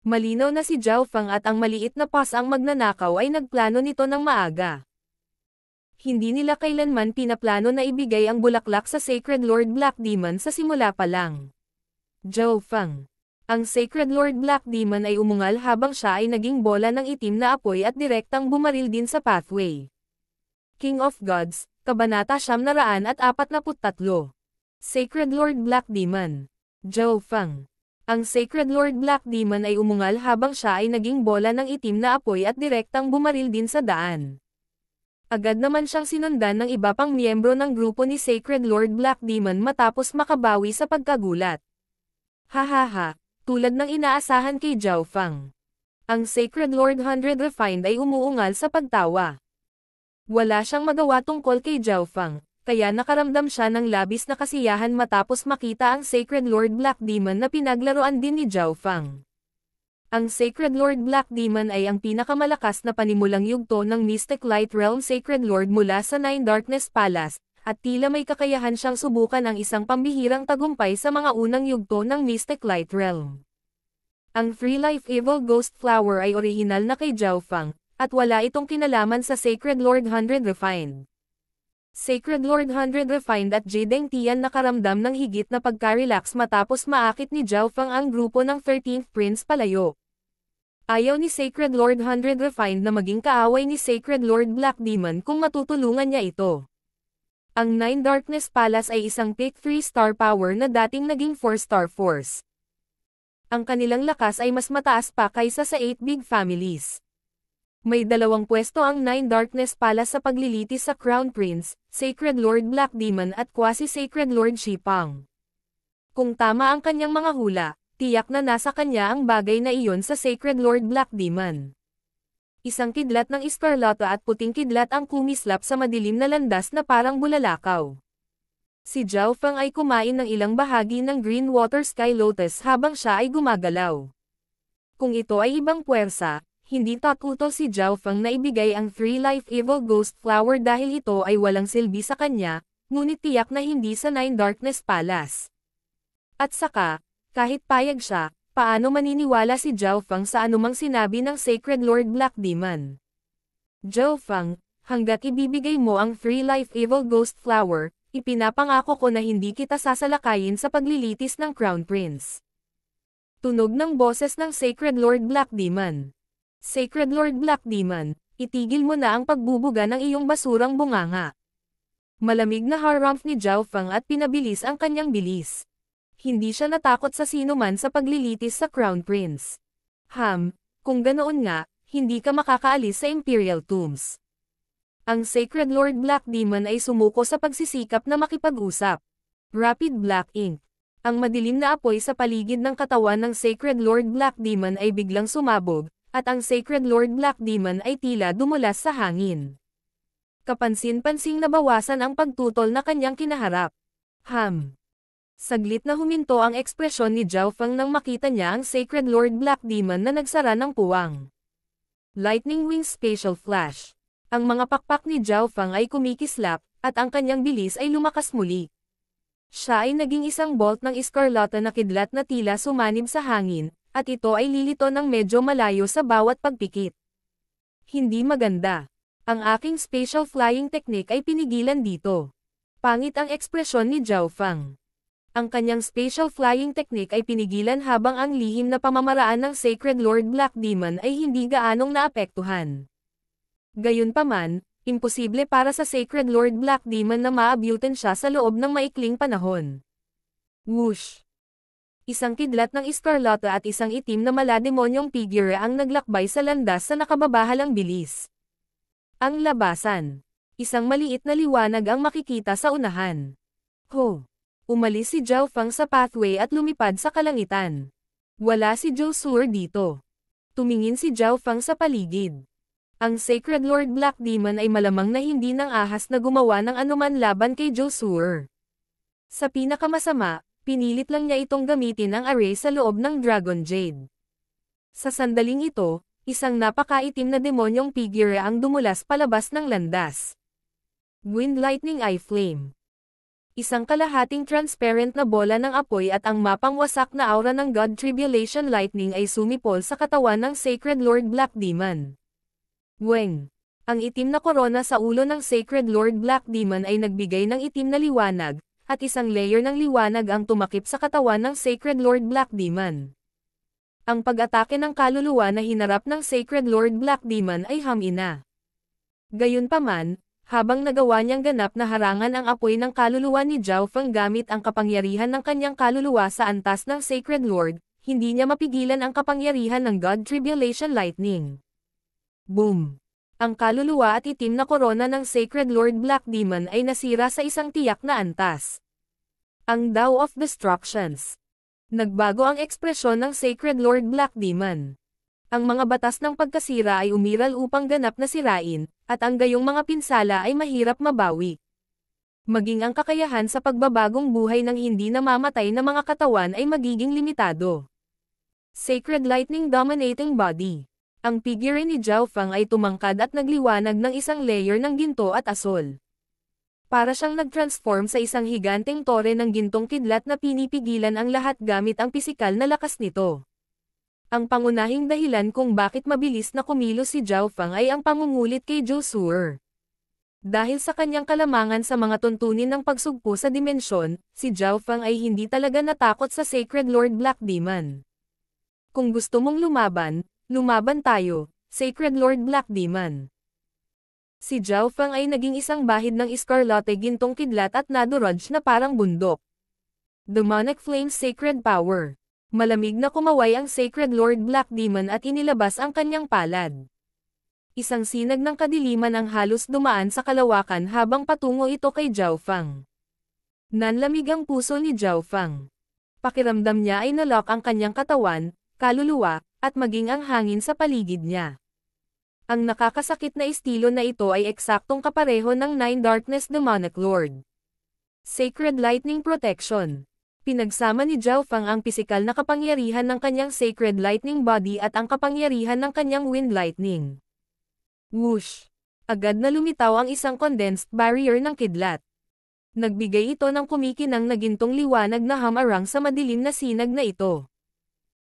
Malinaw na si Zhao Feng at ang maliit na pas ang magnanakaw ay nagplano nito ng maaga. Hindi nila kailanman pinaplano na ibigay ang bulaklak sa Sacred Lord Black Demon sa simula pa lang. Zhao Feng. Ang Sacred Lord Black Demon ay umungal habang siya ay naging bola ng itim na apoy at direktang bumaril din sa pathway. King of Gods, Kabanata 943. Sacred Lord Black Demon. Zhao Feng. Ang Sacred Lord Black Demon ay umungal habang siya ay naging bola ng itim na apoy at direktang bumaril din sa daan. Agad naman siyang sinundan ng iba pang miyembro ng grupo ni Sacred Lord Black Demon matapos makabawi sa pagkagulat. Hahaha, tulad ng inaasahan kay Zhao Feng. Ang Sacred Lord 100 Refined ay umuungal sa pagtawa. Wala siyang magawa tungkol kay Zhao Feng, kaya nakaramdam siya ng labis na kasiyahan matapos makita ang Sacred Lord Black Demon na pinaglaruan din ni Zhao Feng. Ang Sacred Lord Black Demon ay ang pinakamalakas na panimulang yugto ng Mystic Light Realm Sacred Lord mula sa Nine Darkness Palace, at tila may kakayahan siyang subukan ang isang pambihirang tagumpay sa mga unang yugto ng Mystic Light Realm. Ang Free Life Evil Ghost Flower ay orihinal na kay Zhao Feng, at wala itong kinalaman sa Sacred Lord 100 Refined. Sacred Lord 100 Refined at Jadeng Tian nakaramdam ng higit na pagka-relax matapos maakit ni Zhao Feng ang grupo ng 13th Prince palayo. Ayaw ni Sacred Lord 100 Refined na maging kaaway ni Sacred Lord Black Demon kung matutulungan niya ito. Ang Nine Darkness Palace ay isang peak 3-star power na dating naging 4-star force. Ang kanilang lakas ay mas mataas pa kaysa sa 8 big families. May dalawang pwesto ang Nine Darkness Palace sa paglilitis sa Crown Prince, Sacred Lord Black Demon at Quasi-Sacred Lord Shipang. Kung tama ang kanyang mga hula, tiyak na nasa kanya ang bagay na iyon sa Sacred Lord Black Demon. Isang kidlat ng eskarlata at puting kidlat ang kumislap sa madilim na landas na parang bulalakaw. Si Zhao Feng ay kumain ng ilang bahagi ng Green Water Sky Lotus habang siya ay gumagalaw. Kung ito ay ibang puwersa, hindi tatutol si Zhao Feng na ibigay ang Three Life Evil Ghost Flower dahil ito ay walang silbi sa kanya, ngunit tiyak na hindi sa Nine Darkness Palace. At saka, kahit payag siya, paano maniniwala si Zhao Feng sa anumang sinabi ng Sacred Lord Black Demon? Zhao Feng, hanggat ibibigay mo ang Three Life Evil Ghost Flower, ipinapangako ko na hindi kita sasalakayin sa paglilitis ng Crown Prince. Tunog ng boses ng Sacred Lord Black Demon. Sacred Lord Black Demon, itigil mo na ang pagbubuga ng iyong basurang bunganga. Malamig na harumph ni Zhao Feng at pinabilis ang kanyang bilis. Hindi siya natakot sa sino man sa paglilitis sa Crown Prince. Kung ganoon nga, hindi ka makakaalis sa Imperial Tombs. Ang Sacred Lord Black Demon ay sumuko sa pagsisikap na makipag-usap. Rapid Black Ink. Ang madilim na apoy sa paligid ng katawan ng Sacred Lord Black Demon ay biglang sumabog, at ang Sacred Lord Black Demon ay tila dumulas sa hangin. Kapansin-pansing nabawasan ang pagtutol na kanyang kinaharap. Saglit na huminto ang ekspresyon ni Zhao Feng nang makita niya ang Sacred Lord Black Demon na nagsara ng puwang. Lightning Wing Spatial Flash. Ang mga pakpak ni Zhao Feng ay kumikislap, at ang kanyang bilis ay lumakas muli. Siya ay naging isang bolt ng eskarlata na kidlat na tila sumanib sa hangin, at ito ay lilito ng medyo malayo sa bawat pagpikit. Hindi maganda. Ang aking spatial flying technique ay pinigilan dito. Pangit ang ekspresyon ni Zhao Feng. Ang kanyang spatial flying technique ay pinigilan habang ang lihim na pamamaraan ng Sacred Lord Black Demon ay hindi gaanong naapektuhan. Gayunpaman, imposible para sa Sacred Lord Black Demon na maabutin siya sa loob ng maikling panahon. Whoosh! Isang kidlat ng eskarlata at isang itim na malademonyong figure ang naglakbay sa landas sa nakababahalang bilis. Ang labasan. Isang maliit na liwanag ang makikita sa unahan. Umalis si Zhao Feng sa pathway at lumipad sa kalangitan. Wala si Zhou Suer dito. Tumingin si Zhao Feng sa paligid. Ang Sacred Lord Black Demon ay malamang na hindi nang ahas na gumawa ng anuman laban kay Zhou Suer. Sa pinakamasama, pinilit lang niya itong gamitin ang array sa loob ng Dragon Jade. Sa sandaling ito, isang napakaitim na demonyong figure ang dumulas palabas ng landas. Wind Lightning Eye Flame. Isang kalahating transparent na bola ng apoy at ang mapang wasak na aura ng God Tribulation Lightning ay sumipol sa katawan ng Sacred Lord Black Demon. Weng. Ang itim na korona sa ulo ng Sacred Lord Black Demon ay nagbigay ng itim na liwanag, at isang layer ng liwanag ang tumakip sa katawan ng Sacred Lord Black Demon. Ang pag-atake ng kaluluwa na hinarap ng Sacred Lord Black Demon ay hamina. Gayunpaman, habang nagawa niyang ganap na harangan ang apoy ng kaluluwa ni Zhao Feng gamit ang kapangyarihan ng kanyang kaluluwa sa antas ng Sacred Lord, hindi niya mapigilan ang kapangyarihan ng God Tribulation Lightning. Boom! Ang kaluluwa at itim na korona ng Sacred Lord Black Demon ay nasira sa isang tiyak na antas. Ang Dao of Destructions. Nagbago ang ekspresyon ng Sacred Lord Black Demon. Ang mga batas ng pagkasira ay umiral upang ganap na sirain, at ang gayong mga pinsala ay mahirap mabawi. Maging ang kakayahan sa pagbabagong buhay ng hindi namamatay na mga katawan ay magiging limitado. Sacred Lightning Dominating Body. Ang figure ni Zhao Feng ay tumangkad at nagliwanag ng isang layer ng ginto at asol. Para siyang nag-transform sa isang higanteng tore ng gintong kidlat na pinipigilan ang lahat gamit ang pisikal na lakas nito. Ang pangunahing dahilan kung bakit mabilis na kumilos si Zhao Feng ay ang pangungulit kay Zhou Suer. Dahil sa kanyang kalamangan sa mga tuntunin ng pagsugpo sa dimensyon, si Zhao Feng ay hindi talaga natakot sa Sacred Lord Black Demon. Kung gusto mong lumaban, lumaban tayo, Sacred Lord Black Demon. Si Zhao Feng ay naging isang bahid ng iskarlate gintong kidlat at nadurudge na parang bundok. Demonic Flame Sacred Power. Malamig na kumaway ang Sacred Lord Black Demon at inilabas ang kanyang palad. Isang sinag ng kadiliman ang halos dumaan sa kalawakan habang patungo ito kay Zhao Feng. Nanlamig ang puso ni Zhao Feng. Pakiramdam niya ay nalock ang kanyang katawan, kaluluwa, at maging ang hangin sa paligid niya. Ang nakakasakit na estilo na ito ay eksaktong kapareho ng Nine Darkness Demonic Lord. Sacred Lightning Protection. Pinagsama ni Zhao Feng ang pisikal na kapangyarihan ng kanyang Sacred Lightning Body at ang kapangyarihan ng kanyang Wind Lightning. Whoosh! Agad na lumitaw ang isang condensed barrier ng kidlat. Nagbigay ito ng kumikinang na gintong liwanag na hamarang sa madilim na sinag na ito.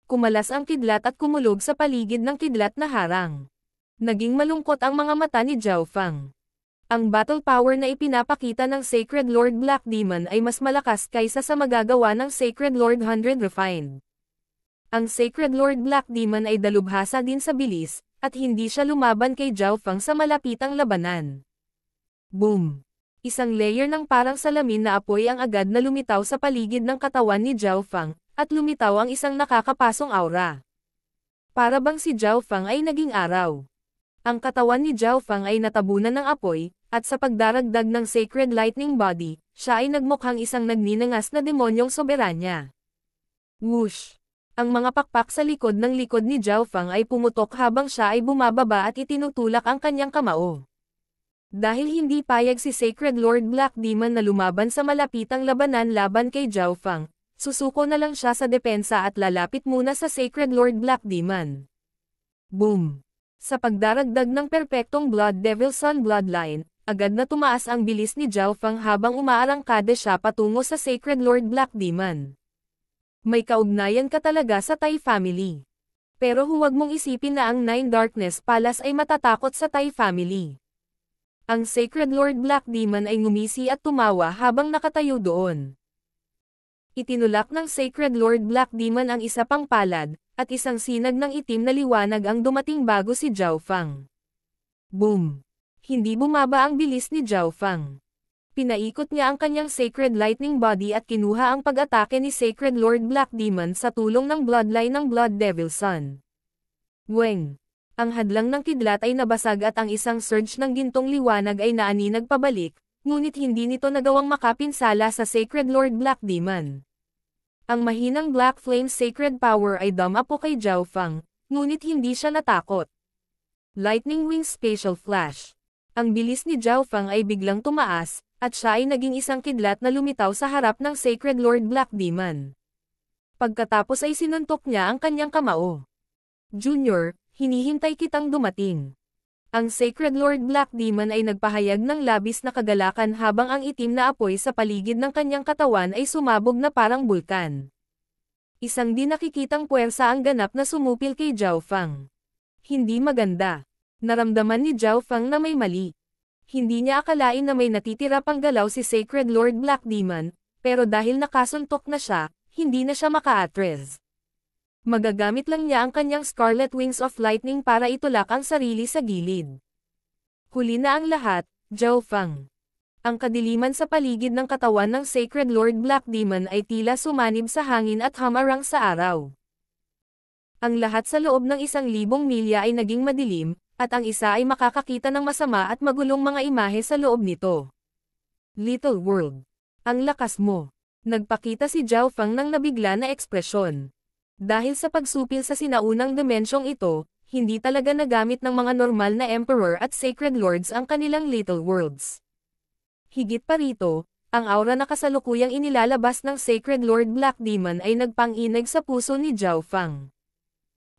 Kumalas ang kidlat at kumulog sa paligid ng kidlat na harang. Naging malungkot ang mga mata ni Zhao Feng. Ang battle power na ipinapakita ng Sacred Lord Black Demon ay mas malakas kaysa sa magagawa ng Sacred Lord 100 Refined. Ang Sacred Lord Black Demon ay dalubhasa din sa bilis, at hindi siya lumaban kay Zhao Feng sa malapitang labanan. Boom! Isang layer ng parang salamin na apoy ang agad na lumitaw sa paligid ng katawan ni Zhao Feng, at lumitaw ang isang nakakapasong aura. Para bang si Zhao Feng ay naging araw. Ang katawan ni Zhao Feng ay natabunan ng apoy, at sa pagdaragdag ng Sacred Lightning Body, siya ay nagmukhang isang nagninangas na demonyong soberanya. Whoosh! Ang mga pakpak sa likod ni Zhao Feng ay pumutok habang siya ay bumababa at itinutulak ang kanyang kamao. Dahil hindi payag si Sacred Lord Black Demon na lumaban sa malapitang labanan laban kay Zhao Feng, susuko na lang siya sa depensa at lalapit muna sa Sacred Lord Black Demon. Boom! Sa pagdaragdag ng perpektong Blood Devil Sun Bloodline, agad na tumaas ang bilis ni Zhao Feng habang umaarangkada siya patungo sa Sacred Lord Black Demon. May kaugnayan ka talaga sa Tai Family. Pero huwag mong isipin na ang Nine Darkness Palace ay matatakot sa Tai Family. Ang Sacred Lord Black Demon ay ngumisi at tumawa habang nakatayo doon. Itinulak ng Sacred Lord Black Demon ang isa pang palad, at isang sinag ng itim na liwanag ang dumating bago si Zhao Feng. Boom! Hindi bumaba ang bilis ni Zhao Feng. Pinaikot niya ang kanyang Sacred Lightning Body at kinuha ang pag-atake ni Sacred Lord Black Demon sa tulong ng bloodline ng Blood Devil Sun. Weng! Ang hadlang ng kidlat ay nabasag at ang isang surge ng gintong liwanag ay naaninag pabalik, ngunit hindi nito nagawang makapinsala sa Sacred Lord Black Demon. Ang mahinang Black Flame Sacred Power ay dumapo kay Zhao Feng, ngunit hindi siya natakot. Lightning Wing Spatial Flash. Ang bilis ni Zhao Feng ay biglang tumaas, at siya ay naging isang kidlat na lumitaw sa harap ng Sacred Lord Black Demon. Pagkatapos ay sinuntok niya ang kanyang kamao. Junior, hinihintay kitang dumating. Ang Sacred Lord Black Demon ay nagpahayag ng labis na kagalakan habang ang itim na apoy sa paligid ng kanyang katawan ay sumabog na parang bulkan. Isang di nakikitang puwersa ang ganap na sumupil kay Zhao Fang. Hindi maganda. Naramdaman ni Zhao Fang na may mali. Hindi niya akalain na may natitira pang galaw si Sacred Lord Black Demon, pero dahil nakasuntok na siya, hindi na siya maka-atras. Magagamit lang niya ang kanyang Scarlet Wings of Lightning para itulak ang sarili sa gilid. Huli na ang lahat, Zhao Fang. Ang kadiliman sa paligid ng katawan ng Sacred Lord Black Demon ay tila sumanib sa hangin at hamarang sa araw. Ang lahat sa loob ng 1,000 milya ay naging madilim, at ang isa ay makakakita ng masama at magulong mga imahe sa loob nito. Little World. Ang lakas mo. Nagpakita si Zhao Fang ng nabigla na ekspresyon. Dahil sa pagsupil sa sinaunang dimensyong ito, hindi talaga nagamit ng mga normal na Emperor at Sacred Lords ang kanilang Little Worlds. Higit pa rito, ang aura na kasalukuyang inilalabas ng Sacred Lord Black Demon ay nagpang-inag sa puso ni Zhao Fang.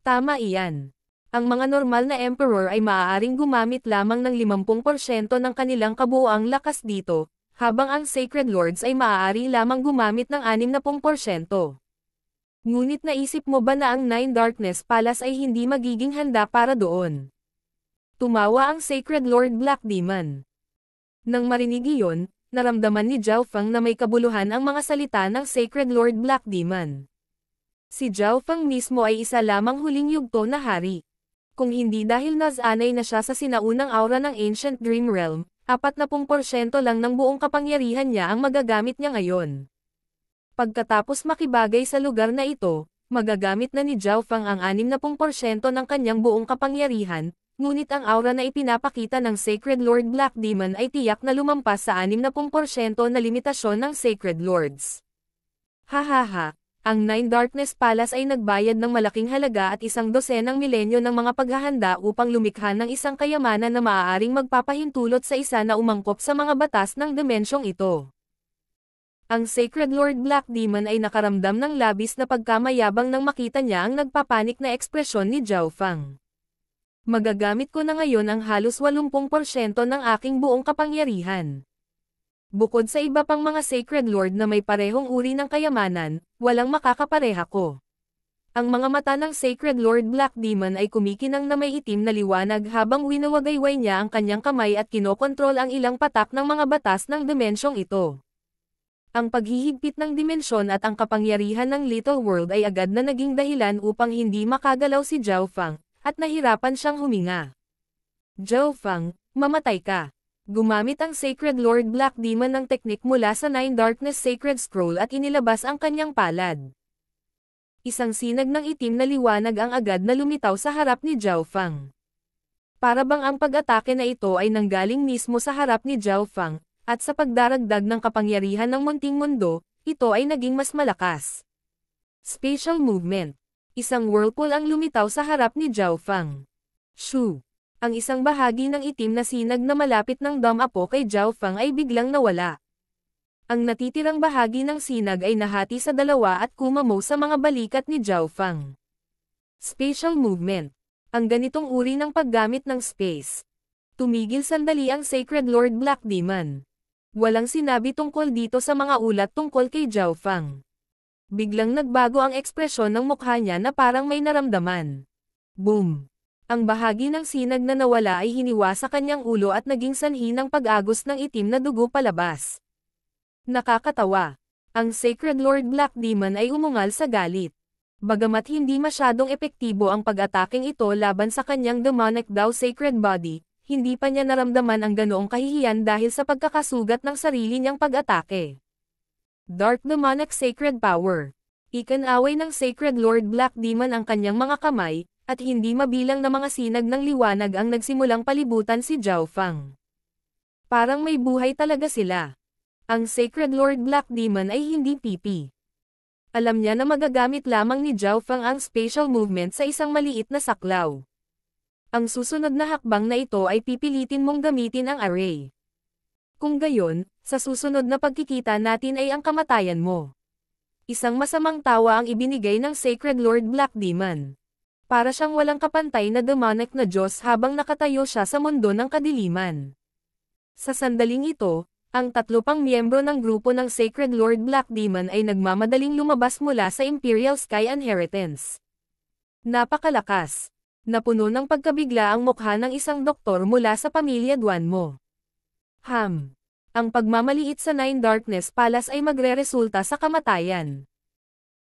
Tama iyan. Ang mga normal na Emperor ay maaaring gumamit lamang ng 50% ng kanilang kabuuang lakas dito, habang ang Sacred Lords ay maaari lamang gumamit ng 60%. Ngunit naisip mo ba na ang Nine Darkness Palace ay hindi magiging handa para doon? Tumawa ang Sacred Lord Black Demon. Nang marinig iyon, naramdaman ni Zhao Fang na may kabuluhan ang mga salita ng Sacred Lord Black Demon. Si Zhao Fang mismo ay isa lamang huling yugto na hari. Kung hindi dahil nasanay na siya sa sinaunang aura ng Ancient Dream Realm, 40% lang ng buong kapangyarihan niya ang magagamit niya ngayon. Pagkatapos makibagay sa lugar na ito, magagamit na ni Zhao Fang ang 60% ng kanyang buong kapangyarihan, ngunit ang aura na ipinapakita ng Sacred Lord Black Demon ay tiyak na lumampas sa 60% na limitasyon ng Sacred Lords. Hahaha, ang Nine Darkness Palace ay nagbayad ng malaking halaga at 12 milenyo ng mga paghahanda upang lumikha ng isang kayamanan na maaaring magpapahintulot sa isa na umangkop sa mga batas ng dimensyong ito. Ang Sacred Lord Black Demon ay nakaramdam ng labis na pagkamayabang nang makita niya ang nagpapanik na ekspresyon ni Zhao Fang. Magagamit ko na ngayon ang halos 80% ng aking buong kapangyarihan. Bukod sa iba pang mga Sacred Lord na may parehong uri ng kayamanan, walang makakapareha ko. Ang mga mata ng Sacred Lord Black Demon ay kumikinang na may itim na liwanag habang winawagayway niya ang kanyang kamay at kinokontrol ang ilang patak ng mga batas ng dimensyong ito. Ang paghihigpit ng dimensyon at ang kapangyarihan ng Little World ay agad na naging dahilan upang hindi makagalaw si Zhao Fang, at nahirapan siyang huminga. Zhao Fang, mamatay ka. Gumamit ang Sacred Lord Black Demon ng teknik mula sa Nine Darkness Sacred Scroll at inilabas ang kanyang palad. Isang sinag ng itim na liwanag ang agad na lumitaw sa harap ni Zhao Fang. Para bang ang pag-atake na ito ay nanggaling mismo sa harap ni Zhao Fang, at sa pagdaragdag ng kapangyarihan ng munting mundo, ito ay naging mas malakas. Spatial Movement. Isang whirlpool ang lumitaw sa harap ni Zhao Fang. Shoo! Ang isang bahagi ng itim na sinag na malapit ng dam-apo kay Zhao Fang ay biglang nawala. Ang natitirang bahagi ng sinag ay nahati sa dalawa at kumamaw sa mga balikat ni Zhao Fang. Spatial Movement. Ang ganitong uri ng paggamit ng space. Tumigil sandali ang Sacred Lord Black Demon. Walang sinabi tungkol dito sa mga ulat tungkol kay Zhao Fang. Biglang nagbago ang ekspresyon ng mukha niya na parang may naramdaman. Boom! Ang bahagi ng sinag na nawala ay hiniwa sa kanyang ulo at naging sanhi ng pag-agos ng itim na dugo palabas. Nakakatawa. Ang Sacred Lord Black Demon ay umungal sa galit. Bagamat hindi masyadong epektibo ang pag-ataking ito laban sa kanyang demonic Dao Sacred Body, hindi pa niya naramdaman ang ganoong kahihiyan dahil sa pagkakasugat ng sarili niyang pag-atake. Dark Demonic Sacred Power. Ikan-away ng Sacred Lord Black Demon ang kanyang mga kamay, at hindi mabilang na mga sinag ng liwanag ang nagsimulang palibutan si Zhao Fang. Parang may buhay talaga sila. Ang Sacred Lord Black Demon ay hindi pipi. Alam niya na magagamit lamang ni Zhao Fang ang spatial movement sa isang maliit na saklaw. Ang susunod na hakbang na ito ay pipilitin mong gamitin ang array. Kung gayon, sa susunod na pagkikita natin ay ang kamatayan mo. Isang masamang tawa ang ibinigay ng Sacred Lord Black Demon. Para siyang walang kapantay na demonic na Diyos habang nakatayo siya sa mundo ng kadiliman. Sa sandaling ito, ang 3 pang miyembro ng grupo ng Sacred Lord Black Demon ay nagmamadaling lumabas mula sa Imperial Sky Inheritance. Napakalakas. Napuno ng pagkabigla ang mukha ng isang doktor mula sa pamilya Duanmo. Ang pagmamaliit sa Nine Darkness Palace ay magreresulta sa kamatayan.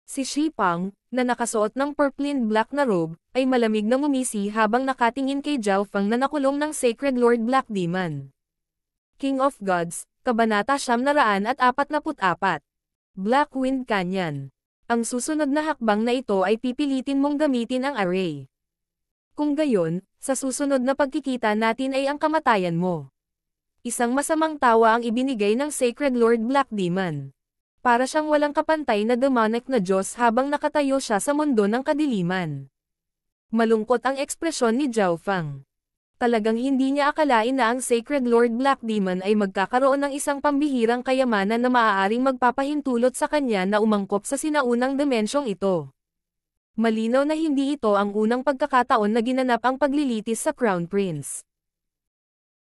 Si Shipang, na nakasuot ng purple black na robe, ay malamig na ngumisi habang nakatingin kay Zhao Feng na nakulong ng Sacred Lord Black Demon. King of Gods, Kabanata 944. Black Wind Canyon. Ang susunod na hakbang na ito ay pipilitin mong gamitin ang array. Kung gayon, sa susunod na pagkikita natin ay ang kamatayan mo. Isang masamang tawa ang ibinigay ng Sacred Lord Black Demon. Para siyang walang kapantay na demonic na Diyos habang nakatayo siya sa mundo ng kadiliman. Malungkot ang ekspresyon ni Zhao Feng. Talagang hindi niya akalain na ang Sacred Lord Black Demon ay magkakaroon ng isang pambihirang kayamanan na maaaring magpapahintulot sa kanya na umangkop sa sinaunang dimensyong ito. Malinaw na hindi ito ang unang pagkakataon na ginanap ang paglilitis sa Crown Prince.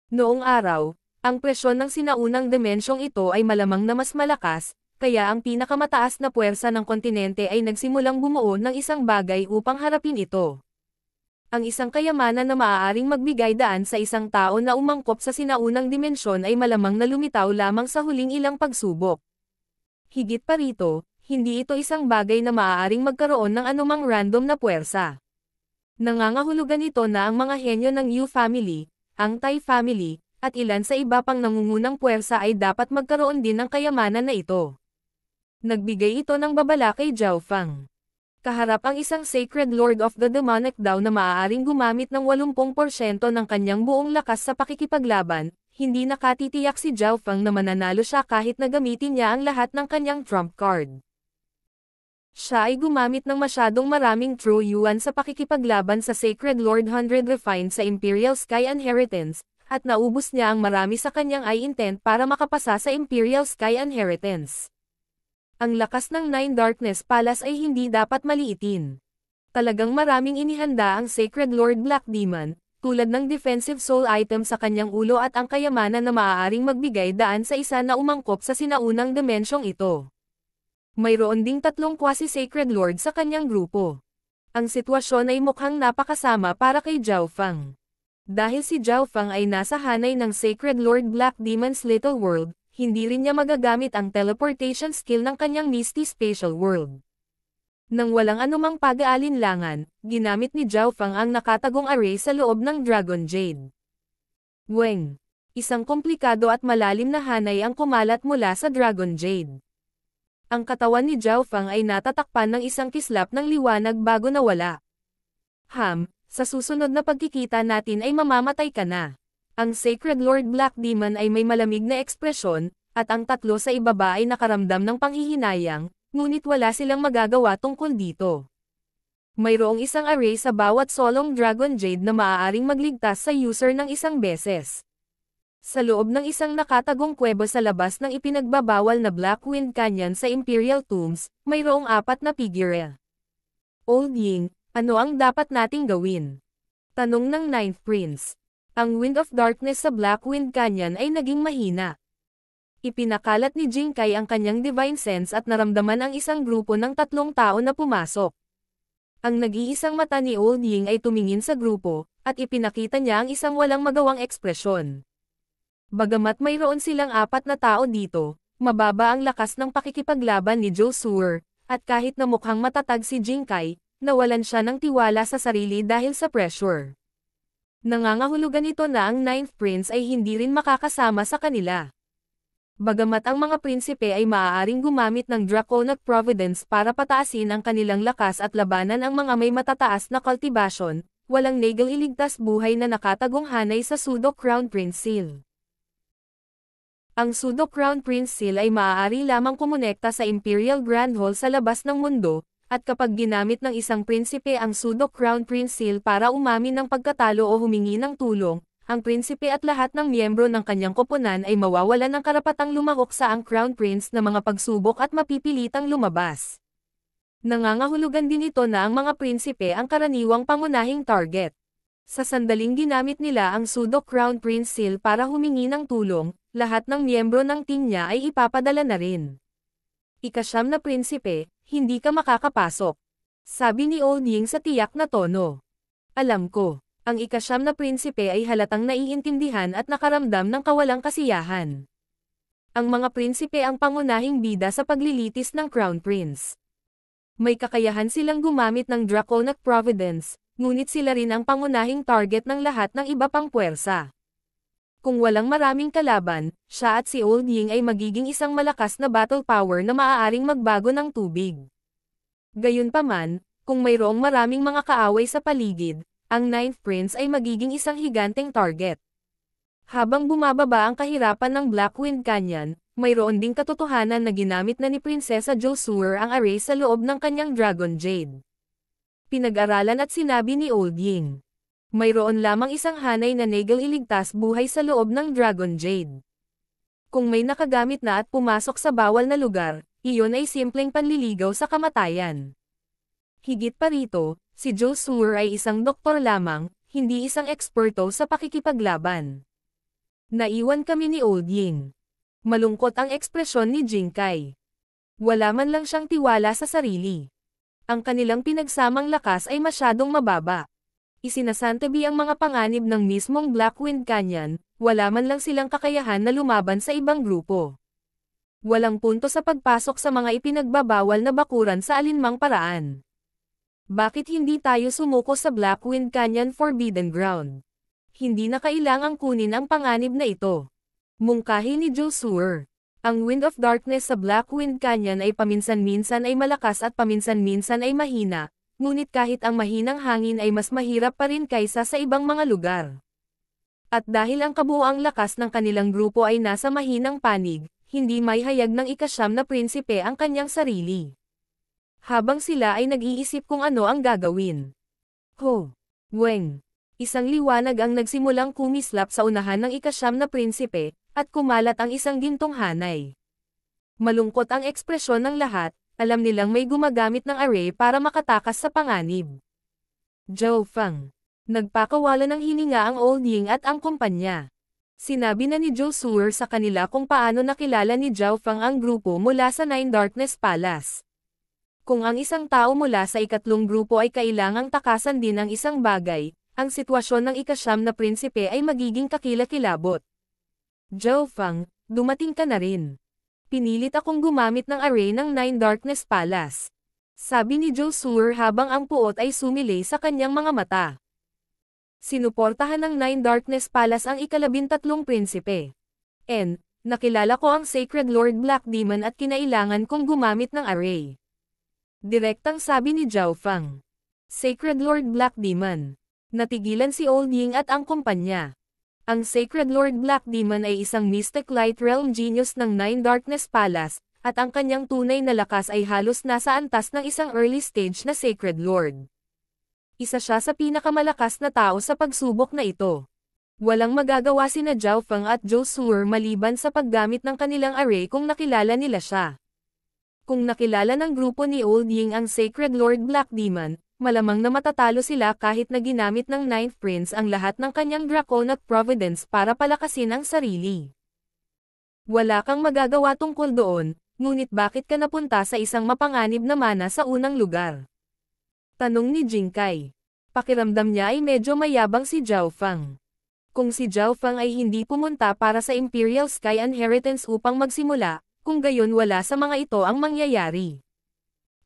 Noong araw, ang presyon ng sinaunang dimensyong ito ay malamang na mas malakas, kaya ang pinakamataas na puwersa ng kontinente ay nagsimulang bumuo ng isang bagay upang harapin ito. Ang isang kayamanan na maaaring magbigay daan sa isang tao na umangkop sa sinaunang dimensyon ay malamang na lumitaw lamang sa huling ilang pagsubok. Higit pa rito, hindi ito isang bagay na maaaring magkaroon ng anumang random na puwersa. Nangangahulugan ito na ang mga henyo ng Yu family, ang Tai family, at ilan sa iba pang nangungunang puwersa ay dapat magkaroon din ng kayamanan na ito. Nagbigay ito ng babala kay Zhao Feng. Kaharap ang isang Sacred Lord of the Demonic daw na maaaring gumamit ng 80% ng kanyang buong lakas sa pakikipaglaban, hindi nakatitiyak si Zhao Feng na mananalo siya kahit na gamitin niya ang lahat ng kanyang trump card. Siya ay gumamit ng masyadong maraming true yuan sa pakikipaglaban sa Sacred Lord 100 refined sa Imperial Sky Inheritance, at naubos niya ang marami sa kanyang eye intent para makapasa sa Imperial Sky Inheritance. Ang lakas ng Nine Darkness Palace ay hindi dapat maliitin. Talagang maraming inihanda ang Sacred Lord Black Demon, tulad ng defensive soul item sa kanyang ulo at ang kayamanan na maaaring magbigay daan sa isa na umangkop sa sinaunang dimensyong ito. Mayroon ding 3 quasi-sacred lord sa kanyang grupo. Ang sitwasyon ay mukhang napakasama para kay Zhao Feng. Dahil si Zhao Feng ay nasa hanay ng Sacred Lord Black Demon's Little World, hindi rin niya magagamit ang teleportation skill ng kanyang Misty Spatial World. Nang walang anumang pag-aalinlangan, ginamit ni Zhao Feng ang nakatagong array sa loob ng Dragon Jade. Weng! Isang komplikado at malalim na hanay ang kumalat mula sa Dragon Jade. Ang katawan ni Zhao Feng ay natatakpan ng isang kislap ng liwanag bago nawala. Sa susunod na pagkikita natin ay mamamatay ka na. Ang Sacred Lord Black Demon ay may malamig na ekspresyon, at ang 3 sa ibaba ay nakaramdam ng panghihinayang, ngunit wala silang magagawa tungkol dito. Mayroong isang array sa bawat solong Dragon Jade na maaaring magligtas sa user ng isang beses. Sa loob ng isang nakatagong kuweba sa labas ng ipinagbabawal na Black Wind Canyon sa Imperial Tombs, mayroong 4 na figure. Old Ying, ano ang dapat nating gawin? Tanong ng Ninth Prince. Ang Wind of Darkness sa Black Wind Canyon ay naging mahina. Ipinakalat ni Jing Kai ang kanyang divine sense at naramdaman ang isang grupo ng 3 tao na pumasok. Ang nag-iisang mata ni Old Ying ay tumingin sa grupo, at ipinakita niya ang isang walang magawang ekspresyon. Bagamat mayroon silang 4 na tao dito, mababa ang lakas ng pakikipaglaban ni Josuer, at kahit na mukhang matatag si Jing Kai, nawalan siya ng tiwala sa sarili dahil sa pressure. Nangangahulugan ito na ang Ninth Prince ay hindi rin makakasama sa kanila. Bagamat ang mga prinsipe ay maaaring gumamit ng Draconic Providence para pataasin ang kanilang lakas at labanan ang mga may matataas na kultibasyon, walang legal iligtas buhay na nakatagong hanay sa Pseudo Crown Prince Seal. Ang Pseudo Crown Prince Seal ay maaari lamang kumonekta sa Imperial Grand Hall sa labas ng mundo, at kapag ginamit ng isang prinsipe ang Pseudo Crown Prince Seal para umamin ng pagkatalo o humingi ng tulong, ang prinsipe at lahat ng miyembro ng kanyang koponan ay mawawalan ng karapatang lumahok sa ang Crown Prince na mga pagsubok at mapipilitang lumabas. Nangangahulugan din ito na ang mga prinsipe ang karaniwang pangunahing target. Sa sandaling ginamit nila ang pseudo-Crown Prince Seal para humingi ng tulong, lahat ng miyembro ng team niya ay ipapadala na rin. Ika-9 na prinsipe, hindi ka makakapasok. Sabi ni Old Ying sa tiyak na tono. Alam ko, ang ika-9 na prinsipe ay halatang naiintindihan at nakaramdam ng kawalang kasiyahan. Ang mga prinsipe ang pangunahing bida sa paglilitis ng Crown Prince. May kakayahan silang gumamit ng Draconic Providence, ngunit sila rin ang pangunahing target ng lahat ng iba pang puwersa. Kung walang maraming kalaban, siya at si Old Ying ay magiging isang malakas na battle power na maaaring magbago ng tubig. Gayunpaman, kung mayroong maraming mga kaaway sa paligid, ang Ninth Prince ay magiging isang higanteng target. Habang bumababa ang kahirapan ng Blackwind Canyon, mayroon ding katotohanan na ginamit na ni Prinsesa Josuer ang array sa loob ng kanyang Dragon Jade. Pinag-aralan at sinabi ni Old Ying. Mayroon lamang isang hanay na Nagel iligtas buhay sa loob ng Dragon Jade. Kung may nakagamit na at pumasok sa bawal na lugar, iyon ay simpleng panliligaw sa kamatayan. Higit pa rito, si Josuer ay isang doktor lamang, hindi isang eksperto sa pakikipaglaban. Naiwan kami ni Old Ying. Malungkot ang ekspresyon ni Jinkai. Wala man lang siyang tiwala sa sarili. Ang kanilang pinagsamang lakas ay masyadong mababa. Isinasantabi ang mga panganib ng mismong Blackwind Canyon, wala man lang silang kakayahan na lumaban sa ibang grupo. Walang punto sa pagpasok sa mga ipinagbabawal na bakuran sa alinmang paraan. Bakit hindi tayo sumuko sa Blackwind Canyon Forbidden Ground? Hindi na kailangang kunin ang panganib na ito. Mungkahi ni Josuer. Ang Wind of Darkness sa Blackwind Canyon ay paminsan-minsan ay malakas at paminsan-minsan ay mahina, ngunit kahit ang mahinang hangin ay mas mahirap pa rin kaysa sa ibang mga lugar. At dahil ang kabuuang lakas ng kanilang grupo ay nasa mahinang panig, hindi may hayag ng ika-9 na prinsipe ang kanyang sarili. Habang sila ay nag-iisip kung ano ang gagawin. Ho! Weng! Isang liwanag ang nagsimulang kumislap sa unahan ng ika-9 na prinsipe, at kumalat ang isang gintong hanay. Malungkot ang ekspresyon ng lahat, alam nilang may gumagamit ng array para makatakas sa panganib. Zhao Feng. Nagpakawala ng hininga ang Old Ying at ang kumpanya. Sinabi na ni Josuer sa kanila kung paano nakilala ni Zhao Feng ang grupo mula sa Nine Darkness Palace. Kung ang isang tao mula sa ikatlong grupo ay kailangang takasan din ang isang bagay, ang sitwasyon ng ika-9 na prinsipe ay magiging kakilakilabot. Zhao Feng, dumating ka na rin. Pinilit akong gumamit ng array ng Nine Darkness Palace. Sabi ni Josuer habang ang puot ay sumilay sa kanyang mga mata. Sinuportahan ng Nine Darkness Palace ang ika-13 prinsipe. Nakilala ko ang Sacred Lord Black Demon at kinailangan kong gumamit ng array. Direktang sabi ni Zhao Feng. Sacred Lord Black Demon. Natigilan si Old Ying at ang kumpanya. Ang Sacred Lord Black Demon ay isang Mystic Light Realm Genius ng Nine Darkness Palace, at ang kanyang tunay na lakas ay halos nasa antas ng isang early stage na Sacred Lord. Isa siya sa pinakamalakas na tao sa pagsubok na ito. Walang magagawa sina Zhao Feng at Josuer maliban sa paggamit ng kanilang array kung nakilala nila siya. Kung nakilala ng grupo ni Old Ying ang Sacred Lord Black Demon, malamang na matatalo sila kahit na ginamit ng Ninth Prince ang lahat ng kanyang Draconic Providence para palakasin ang sarili. Wala kang magagawa tungkol doon, ngunit bakit ka napunta sa isang mapanganib na mana sa unang lugar? Tanong ni Jinkai. Pakiramdam niya ay medyo mayabang si Zhao Feng. Kung si Zhao Feng ay hindi pumunta para sa Imperial Sky Inheritance upang magsimula, kung gayon wala sa mga ito ang mangyayari.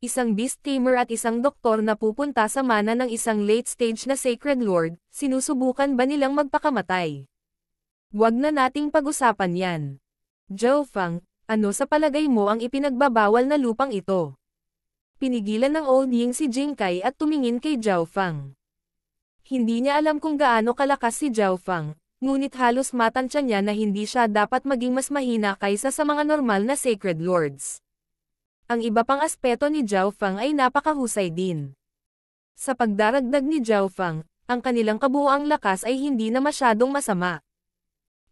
Isang beast tamer at isang doktor na pupunta sa mana ng isang late stage na Sacred Lord, sinusubukan ba nilang magpakamatay? Wag na nating pag-usapan yan. Zhao Feng, ano sa palagay mo ang ipinagbabawal na lupang ito? Pinigilan ng Old Ying si Jinkai at tumingin kay Zhao Feng. Hindi niya alam kung gaano kalakas si Zhao Feng, ngunit halos matansya niya na hindi siya dapat maging mas mahina kaysa sa mga normal na Sacred Lords. Ang iba pang aspeto ni Zhao Feng ay napakahusay din. Sa pagdaragdag ni Zhao Feng, ang kanilang kabuuang lakas ay hindi na masyadong masama.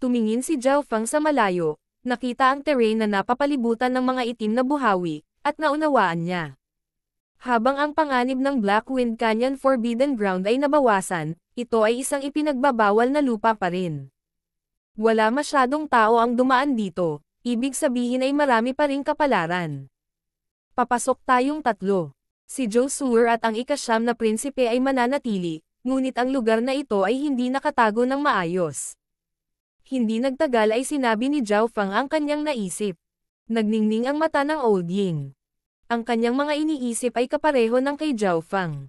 Tumingin si Zhao Feng sa malayo, nakita ang terrain na napapalibutan ng mga itim na buhawi, at naunawaan niya. Habang ang panganib ng Black Wind Canyon Forbidden Ground ay nabawasan, ito ay isang ipinagbabawal na lupa pa rin. Wala masyadong tao ang dumaan dito, ibig sabihin ay marami pa ring kapalaran. Papasok tayong tatlo. Si Josué at ang ika-9 na prinsipe ay mananatili, ngunit ang lugar na ito ay hindi nakatago ng maayos. Hindi nagtagal ay sinabi ni Zhao Fang ang kanyang naisip. Nagningning ang mata ng Old Ying. Ang kanyang mga iniisip ay kapareho ng kay Zhao Fang.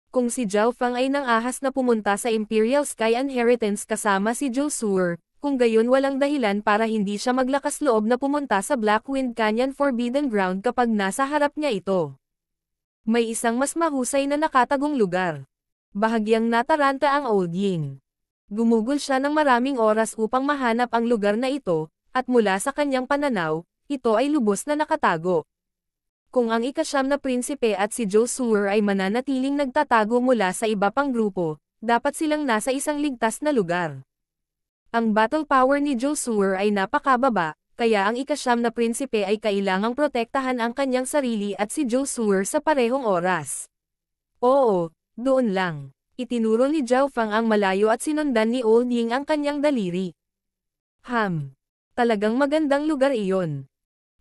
Kung si Zhao Fang ay nangahas na pumunta sa Imperial Sky Inheritance kasama si Josué, kung gayon walang dahilan para hindi siya maglakas loob na pumunta sa Black Wind Canyon Forbidden Ground kapag nasa harap niya ito. May isang mas mahusay na nakatagong lugar. Bahagyang nataranta ang Old Ying. Gumugol siya ng maraming oras upang mahanap ang lugar na ito, at mula sa kanyang pananaw, ito ay lubos na nakatago. Kung ang ika-9 na prinsipe at si Josué ay mananatiling nagtatago mula sa iba pang grupo, dapat silang nasa isang ligtas na lugar. Ang battle power ni Josué ay napakababa, kaya ang ika-9 na prinsipe ay kailangang protektahan ang kanyang sarili at si Josué sa parehong oras. Oo, doon lang. Itinuro ni Zhao Fang ang malayo at sinundan ni Old Ying ang kanyang daliri. Talagang magandang lugar iyon.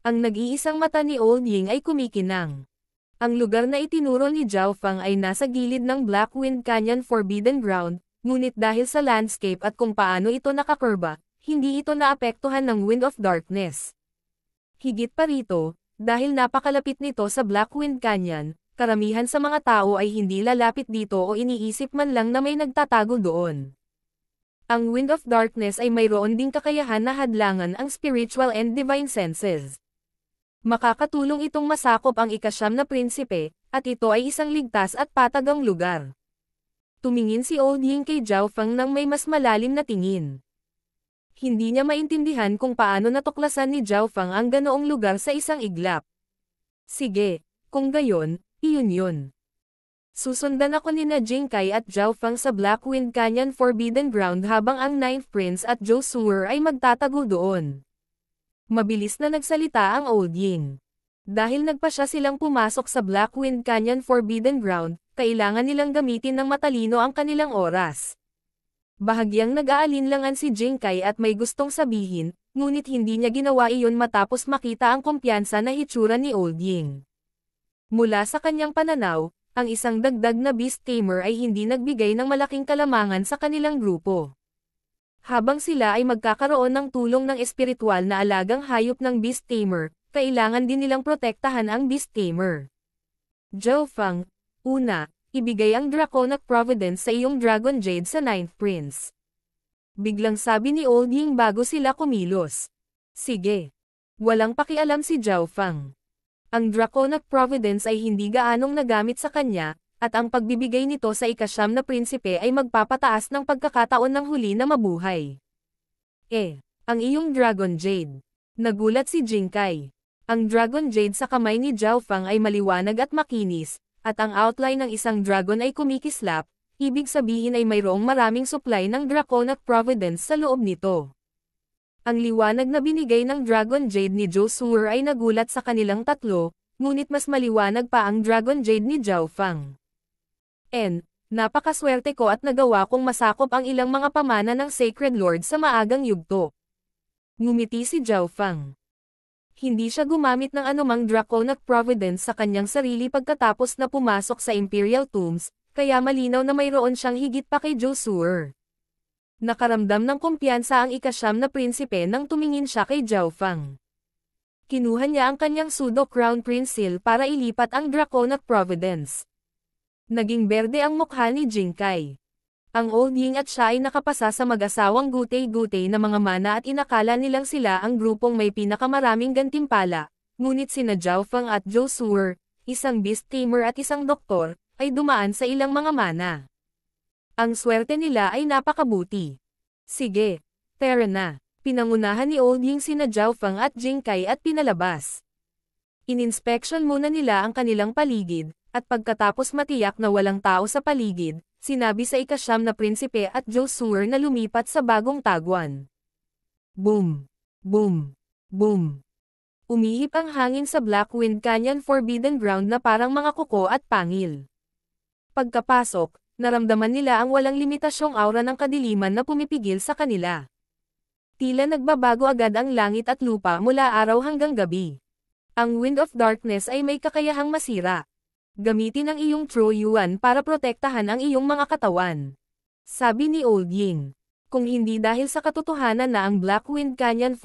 Ang nag-iisang mata ni Old Ying ay kumikinang. Ang lugar na itinuro ni Zhao Fang ay nasa gilid ng Black Wind Canyon Forbidden Ground, ngunit dahil sa landscape at kung paano ito nakakurba, hindi ito naapektuhan ng Wind of Darkness. Higit pa rito, dahil napakalapit nito sa Black Wind Canyon, karamihan sa mga tao ay hindi lalapit dito o iniisip man lang na may nagtatago doon. Ang Wind of Darkness ay mayroon ding kakayahan na hadlangan ang spiritual and divine senses. Makakatulong itong masakop ang ika-9 na prinsipe, at ito ay isang ligtas at patagang lugar. Tumingin si Old Ying kay Zhao Fang nang may mas malalim na tingin. Hindi niya maintindihan kung paano natuklasan ni Zhao Fang ang ganoong lugar sa isang iglap. Sige, kung gayon, iyon yun. Susundan ako ni na Jing Kai at Zhao Fang sa Black Wind Canyon Forbidden Ground habang ang 9th Prince at Josué ay magtatago doon. Mabilis na nagsalita ang Old Ying. Dahil nagpasya silang pumasok sa Black Wind Canyon Forbidden Ground, kailangan nilang gamitin ng matalino ang kanilang oras. Bahagyang nag-aalinlangan si Jing Kai at may gustong sabihin, ngunit hindi niya ginawa iyon matapos makita ang kumpiyansa na hitsura ni Old Ying. Mula sa kanyang pananaw, ang isang dagdag na beast tamer ay hindi nagbigay ng malaking kalamangan sa kanilang grupo. Habang sila ay magkakaroon ng tulong ng espiritual na alagang hayop ng beast tamer, kailangan din nilang protektahan ang beast tamer. Zhao Fang, una, ibigay ang Draconic Providence sa iyong Dragon Jade sa 9th Prince. Biglang sabi ni Old Ying bago sila kumilos. Sige. Walang pakialam si Zhao Fang. Ang Draconic Providence ay hindi gaanong nagamit sa kanya, at ang pagbibigay nito sa ika-9 na prinsipe ay magpapataas ng pagkakataon ng huli na mabuhay. Ang iyong Dragon Jade. Nagulat si Jing Kai. Ang Dragon Jade sa kamay ni Zhao Fang ay maliwanag at makinis, at ang outline ng isang dragon ay kumikislap, ibig sabihin ay mayroong maraming supply ng Draconic Providence sa loob nito. Ang liwanag na binigay ng Dragon Jade ni Josué ay nagulat sa kanilang tatlo, ngunit mas maliwanag pa ang Dragon Jade ni Zhao Fang. Napakaswerte ko at nagawa kong masakop ang ilang mga pamana ng Sacred Lord sa maagang yugto. Ngumiti si Zhao Fang. Hindi siya gumamit ng anumang Draconic Providence sa kanyang sarili pagkatapos na pumasok sa Imperial Tombs, kaya malinaw na mayroon siyang higit pa kay Josué. Nakaramdam ng kumpiyansa ang ika-9 na prinsipe nang tumingin siya kay Zhao Fang. Kinuha niya ang kanyang pseudo Crown Prince Seal para ilipat ang Draconic Providence. Naging berde ang mukha ni Jing Kai. Ang Old Ying at siya ay nakapasa sa mag-asawang gutay-gutay na mga mana at inakala nilang sila ang grupong may pinakamaraming gantimpala, ngunit sina Zhao Fang at Josué, isang beast tamer at isang doktor, ay dumaan sa ilang mga mana. Ang swerte nila ay napakabuti. Sige, tara na. Pinangunahan ni Old Ying sina Zhao Fang at Jing Kai at pinalabas. Ininspeksyon muna nila ang kanilang paligid, at pagkatapos matiyak na walang tao sa paligid, sinabi sa ika-9 na prinsipe at Josué na lumipat sa bagong taguan. Boom! Boom! Boom! Umihip ang hangin sa Black Wind Canyon Forbidden Ground na parang mga kuko at pangil. Pagkapasok, naramdaman nila ang walang limitasyong aura ng kadiliman na pumipigil sa kanila. Tila nagbabago agad ang langit at lupa mula araw hanggang gabi. Ang Wind of Darkness ay may kakayahang masira. Gamitin ang iyong True Yuan para protektahan ang iyong mga katawan. Sabi ni Old Ying. Kung hindi dahil sa katotohanan na ang Black Wind Canyon